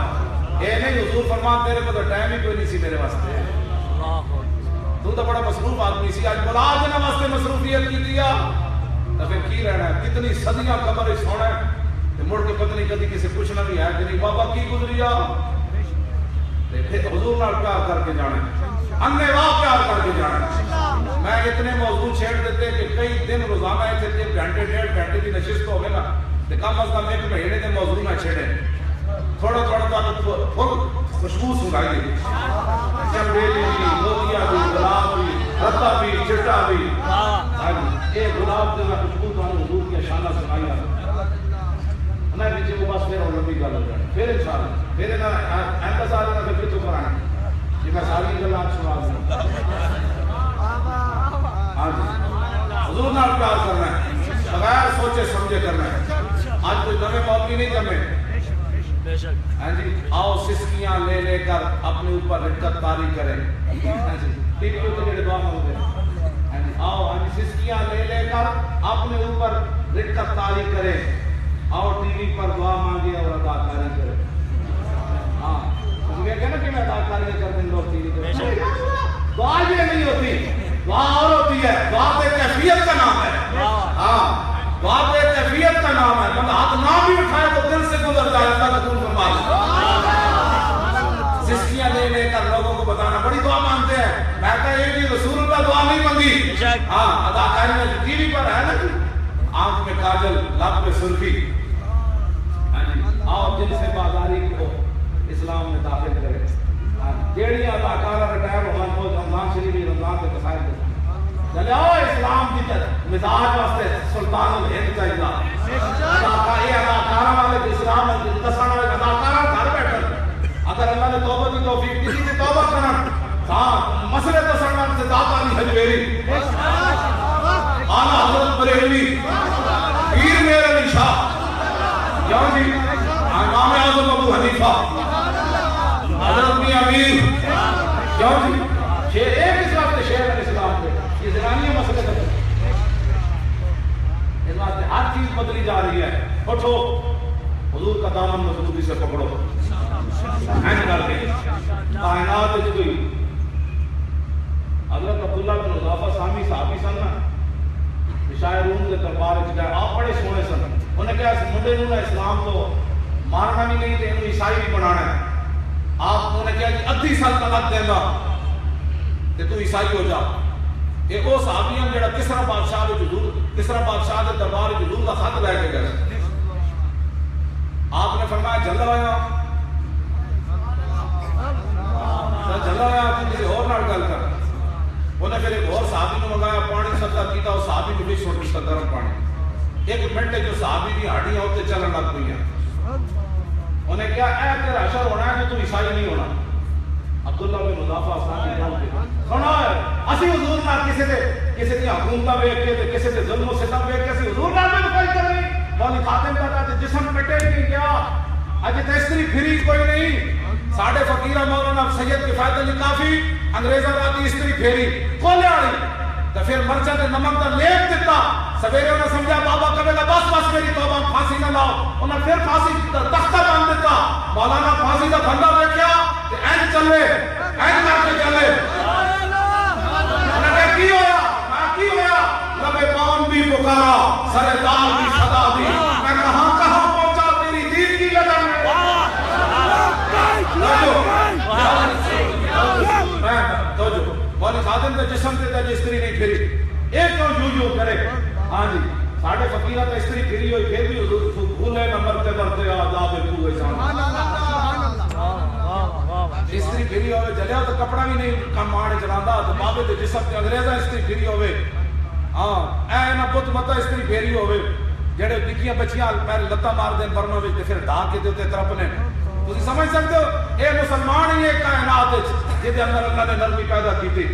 اے نہیں حضور فرمان تیرے کو تو ٹائم ہی کوئی نہیں سی میرے واسطے تو بڑا مصروف آدمی سی آج بلا دینا واسطے مصروفیت کی دیا تو پھر کی رہنا ہے کتنی صدیاں قبر سونا ہے مڑ کے پتہ نہیں کدی کسی پوچھنا بھی ہے کہ نہیں بابا کی گزریا پھر حضور نہ نال پیار کر کے جانا ہے، انے واہ پیار کر کے جانا ہے۔ میں اتنے موضوع چھیڑ دیتے کہ کئی دن روزانہ ایک گھنٹے 1.5 گھنٹے کی نشست ہوگی نا تو کم از کم 1 مہینے کے موضوع نہ چھیڑے، تھوڑا تھوڑا فل خوشبو سنائیے، چنبیلی بھی، موتیا بھی، گلاب بھی، رتا بھی، چٹا بھی، یہ گلاب کے خوشبو تو حضور کی شانہ سنائی انہیں پیچھے وہ بس پھر لمبی گل ہو جائے، پھر انشاءاللہ پھر ایندا سارے نہ پھر تو کرانا کہ میں ساری گل آپ سنا دوں۔ ہاں جی، حضور نال پیار کرنا ہے، بغیر سوچے سمجھے کرنا ہے۔ آج کوئی نئے مولوی نہیں جمے، ہاں جی، آؤ سسکیاں لے لے کر اپنے اوپر رکت طاری کریں، ہاں جی، ٹی وی کے جڑے دعا مانگتے ہیں، ہاں جی، آؤ ہم سسکیاں لے لے کر اپنے اوپر رکت طاری کریں، آؤ ٹی وی پر دعا مانگے اور اداکاری کریں۔ ہاں یہ کہنا کہ میں اداکاری کرتے ہیں لوگ ٹی وی پہ، دعا یہ نہیں ہوتی، دعا اور ہوتی ہے، دعا تو کیفیت کا نام ہے۔ ہاں دعا تو کیفیت کا نام ہے، بندہ ہاتھ نہ بھی اٹھائے تو دل سے گزر جائے، اللہ قبول فرمائے۔ سسکیاں لے لے کر لوگوں کو بتانا بڑی دعا مانتے ہیں، میں کہا یہ بھی رسول اللہ دعا نہیں مانگی۔ ہاں اداکاری میں ٹی وی پر ہے نا، آنکھ میں کاجل، لب پہ سرخی، آؤ جن سے بازاری کو اسلام میں داخل کرے، جیڑیاں اداکارہ ریٹائر ہونا تو رمضان شریف رمضان کے قصائد دے چلے آؤ اسلام کی مزاج واسطے سلطان الہند چاہیے، یہ اداکارہ والے اسلام دسان والے اداکارہ گھر بیٹھے، اگر اللہ نے توبہ کی توفیق دی تو توبہ کرنا، ہاں مسئلے دسان والے سے داتا علی حجویری، اعلیٰ حضرت بریلوی، پیر میر علی شاہ، کیوں جی امام اعظم ابو حنیفہ، حضرت میاں امیر، کیوں جی شیر ایک اس وقت شیر الاسلام پہ یہ زرانی مسئلے کرتے ہیں، اس وقت ہر چیز بدلی جا رہی ہے، اٹھو حضور کا دامن مضبوطی سے پکڑو، این کر کے کائنات اس کوئی حضرت عبداللہ بن حذافہ سامی صحابی سن شاعر روم کے دربار وچ گئے، آپ بڑے سونے سن، انہیں کہا اس منڈے نوں اسلام تو مارنا بھی نہیں تے انہوں عیسائی بھی بنانا ہے، آپ انہیں کہا کہ ادھی سلطنت دینا تے تو عیسائی ہو جا۔ ایک وہ صحابی ہیں جڑا کسرا بادشاہ کے دربار حضور کا خط لے کے گئے، آپ نے فرمایا جلدا ہویا کسی اور نال گل کر، انہیں پھر ایک اور صحابی نے منگایا، پانی سدا کیتا، اس صحابی کو بھی چھوڑ دیا گرم پانی، ایک منٹ جو صحابی کی ہڈیاں ہوتے چلن لگ پئی ہیں، انہیں کیا اے تیرا حشر ہونا ہے کہ تو عیسائی نہیں ہونا۔ عبداللہ بن حذافہ صاحب سنا ہے اسی حضور نال کسی دی حکومت ویکھ کے تے کسی دے ظلم و ستم ویکھ کے اسی حضور نال بھی کوئی کرنی، مولی خاتم کا تے جسم کٹے نہیں گیا، اج تے استری پھری کوئی نہیں، ساڈے فقیرہ مولانا سید کفایت علی کافی انگریزاں راتی استری پھیری کھولے والی تے پھر مرچا تے نمک دا لیپ دتا، سویرے انہیں سمجھا بابا کہے گا بس میری توبہ پھانسی نہ لاؤ، انہیں پھر پھانسی تختہ باندھ دیتا، مولانا پھانسی کا بندہ دیکھا کہ این چلے این کر کے چلے، انہیں کہا کی ہویا لبے پاؤں بھی پکارا سر دار بھی صدا دی، میں کہاں پہنچا تیری دین کی لگن میں، مولی خادم تے جسم تے استری نہیں پھری، ایک کیوں یوں کرے، ہاں جی ساڑھے فقیرہ تے استری پھری ہوئی پھر بھی بھولے نہ مرتے مرتے آداب کوئے سامنے، استری پھری ہوئے جلیا تو کپڑا بھی نہیں کم آنے چلاندہ تو بابے تے جسم تے انگریزہ استری پھری ہوئے، ہاں اے نا بت مطا استری پھری ہوئے، جڑے دکھیاں بچیاں پہلے لتا مار دیں برنوں میں پھر ڈھاک کے دیتے ترپنے، تسی سمجھ سکتے ہو اے مسلمان ہی ایک کائنات ہے جہدے اندر اللہ نے نرمی پیدا کی تھی،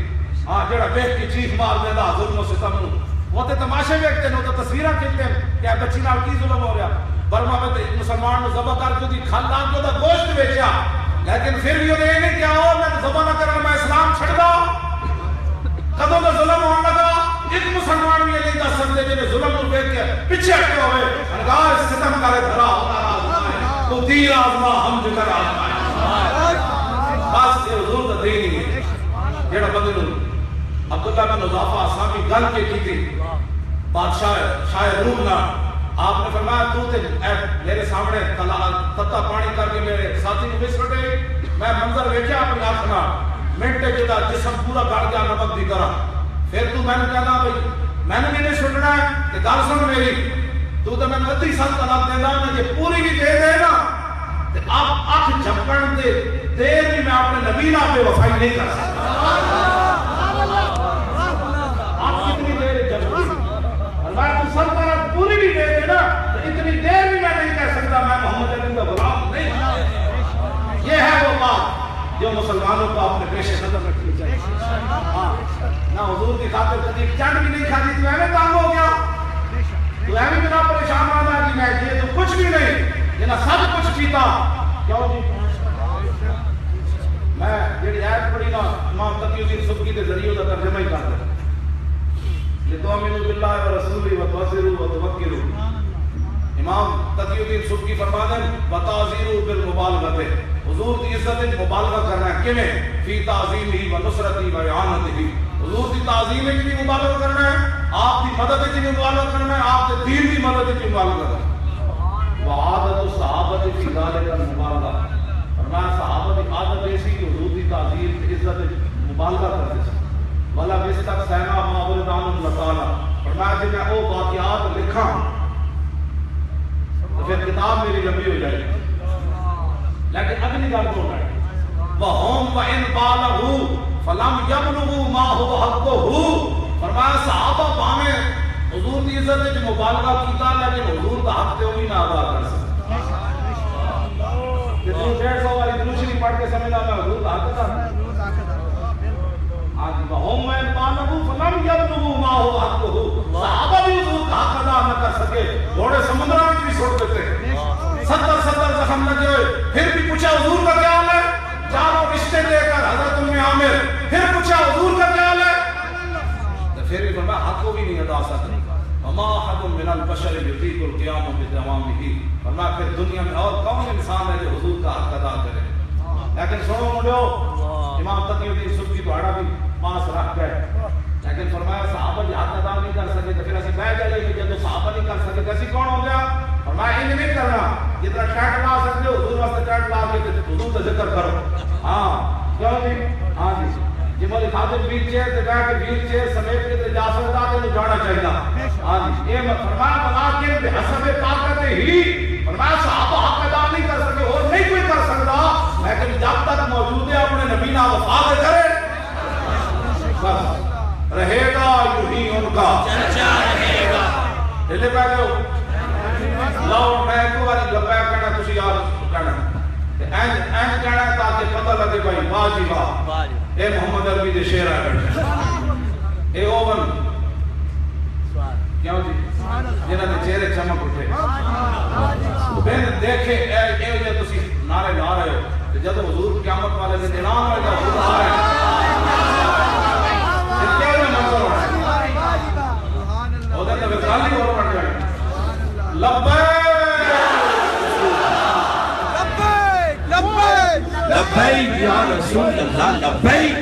ہاں جڑا بیٹھ کی چیخ مار دینا ظلم و ستم نو، وہ تے تماشے ویکھتے ہیں، وہ تے تصویراں کھلتے ہیں کہ اے بچی نال کی ظلم ہو رہا، برما میں تے مسلمان نو ذبح کر کے دی کھال لاگ کے دا گوشت بیچیا، لیکن پھر بھی انہیں نہیں کیا ہو میں ذبح نہ کرنا میں اسلام چھڑ دا، کدوں دا ظلم ہونے لگا، ایک مسلمان بھی یہ نہیں دس سکتے جنہیں ظلم نو دیکھ کے پیچھے ہٹے ہوئے، انگار ستم کرے دھرا تو دیر آزما ہم جگر آزمائے، بس یہ حضور دا دین ہی ہے، جیڑا بندے نو عبداللہ بن حذافہ سامی گل کے کی تھی، بادشاہ شاہ روم نہ، آپ نے فرمایا تو تے میرے سامنے تتا پانی کر کے میرے ساتھی کو بس رٹے، میں منظر ویکھیا اپنی اکھ نال منٹ جدا جسم پورا گل گیا نمک دی طرح پھر تو میں نے کہنا بھائی میں نے بھی نہیں سننا ہے کہ گل سن میری تو میں ادھی سلطنت دینا میں یہ پوری بھی دے دے نا آپ اکھ جھپکن دے دیر بھی میں اپنے نبی نال بے وفائی نہیں کر سکتا آپ کتنی دیر جھپکی اور میں تو سلطنت پوری بھی دے دے نا اتنی دیر بھی میں نہیں کہہ سکتا میں محمد علی کا غلام نہیں. یہ ہے وہ بات جو مسلمانوں کو اپنے پیش نظر رکھنی چاہیے. نہ حضور کی خاطر کبھی چنڈ بھی نہیں کھاتی تو ایویں تنگ ہو گیا تو ایویں بنا پریشان آنا کہ میں یہ تو کچھ بھی نہیں یہ نہ سب کچھ پیتا. کیوں جی میں جڑی آیت پڑھی نا امام تقی الدین سبکی کے ذریعے کا ترجمہ ہی کر دیں لِتُؤْمِنُوا بِاللَّهِ وَرَسُولِهِ وَتُعَزِّرُوهُ وَتُوَقِّرُوهُ. امام تقی الدین سبکی فرماتے ہیں وَتَعْزِيرُوا بِالْمُبَالَغَةِ حضور کی عزت مبالغہ کرنا ہے کیویں فی تعظیمہ و نصرتہ و اعانتہ. حضور کی تعظیم میں بھی مبالغہ کرنا ہے آپ کی مدد میں بھی مبالغہ کرنا ہے آپ کے دین کی مدد میں بھی مبالغہ کرنا ہے. وعادت الصحابہ فی ذلک المبالغہ فرمایا صحابہ کی عادت ایسی کہ حضور کی تعظیم کی عزت مبالغہ کرتے تھے. ولا بستک سینا ماوردان اللہ تعالی فرمایا کہ میں وہ واقعات لکھا تو پھر کتاب میری لمبی ہو جائے گی. لیکن اگلی گل کو ہے وَهُمْ وَإِنْ بَالَغُوا فَلَمْ يَبْلُغُوا مَا هُوَ حَقُّهُ. فرمایا صحابہ پاویں حضور کی عزت وچ مبالغہ کیتا لیکن حضور کا حق تے وہی نہ ادا کر سکے. کتنی 150 والی دروشری پڑھ کے سمجھا میں حضور کا حق ادا آج وَهُمْ وَإِنْ بَالَغُوا فَلَمْ يَبْلُغُوا مَا هُوَ حَقُّهُ. صحابہ بھی حضور کا حق ادا نہ کر سکے گھوڑے سمندر میں بھی چھوڑ دیتے 70 زخم لگے ہوئے پھر بھی پوچھا حضور کا کیا حال ہے چاروں رشتے لے کر حضرت ام عامر پھر پوچھا حضور کا کیا حال ہے تو پھر بھی فرمایا حق کو بھی نہیں ادا سکتے. وما احد من البشر یطیق القیام بتمامہ. فرمایا پھر دنیا میں اور کون انسان ہے جو حضور کا حق ادا کرے. لیکن سنو منڈو امام تقی الدین سبکی پہاڑا بھی پاس رکھ گئے لیکن فرمایا صحابہ جی حق ادا نہیں کر سکے تو پھر اسی بہ جائے کہ جب صحابہ نہیں کر سکے تو اسی کون ہو گیا. فرمایا یہ نہیں کرنا جتنا ٹیٹ لا سکتے ہو حضور واسطے ٹیٹ لا کے حضور کا ذکر کرو. ہاں کیوں جی ہاں جی جی مولی خادم ویل چیئر سے کہا کہ ویل چیئر سمیٹ کے جا سکتا ہے تو جانا چاہیے. ہاں جی یہ فرمایا بلا کے بحسب طاقت ہی فرمایا صحابہ حق ادا نہیں کر سکے اور نہیں کوئی کر سکتا لیکن جب تک موجود ہے اپنے نبی نہ وفا کرے بس رہے گا یوں ہی ان کا چرچا رہے گا. دلے پہ گئے لو میں کو والی لبے کہنا تسی یار کہنا اینج کہنا تاکہ پتہ لگے بھائی واہ جی واہ اے محمد عربی دے شعر آ بیٹھے اے اوون کیوں جی جنہاں دے چہرے چمک اٹھے بین دیکھے اے جو تسی نعرے لا رہے ہو کہ جب حضور قیامت والے دن اعلان ہوئے گا حضور آ رہے ہیں کیوں منظر ہو رہا ہے اور دے وکالی اور پڑھ جائے لبیک یا رسول اللہ لبیک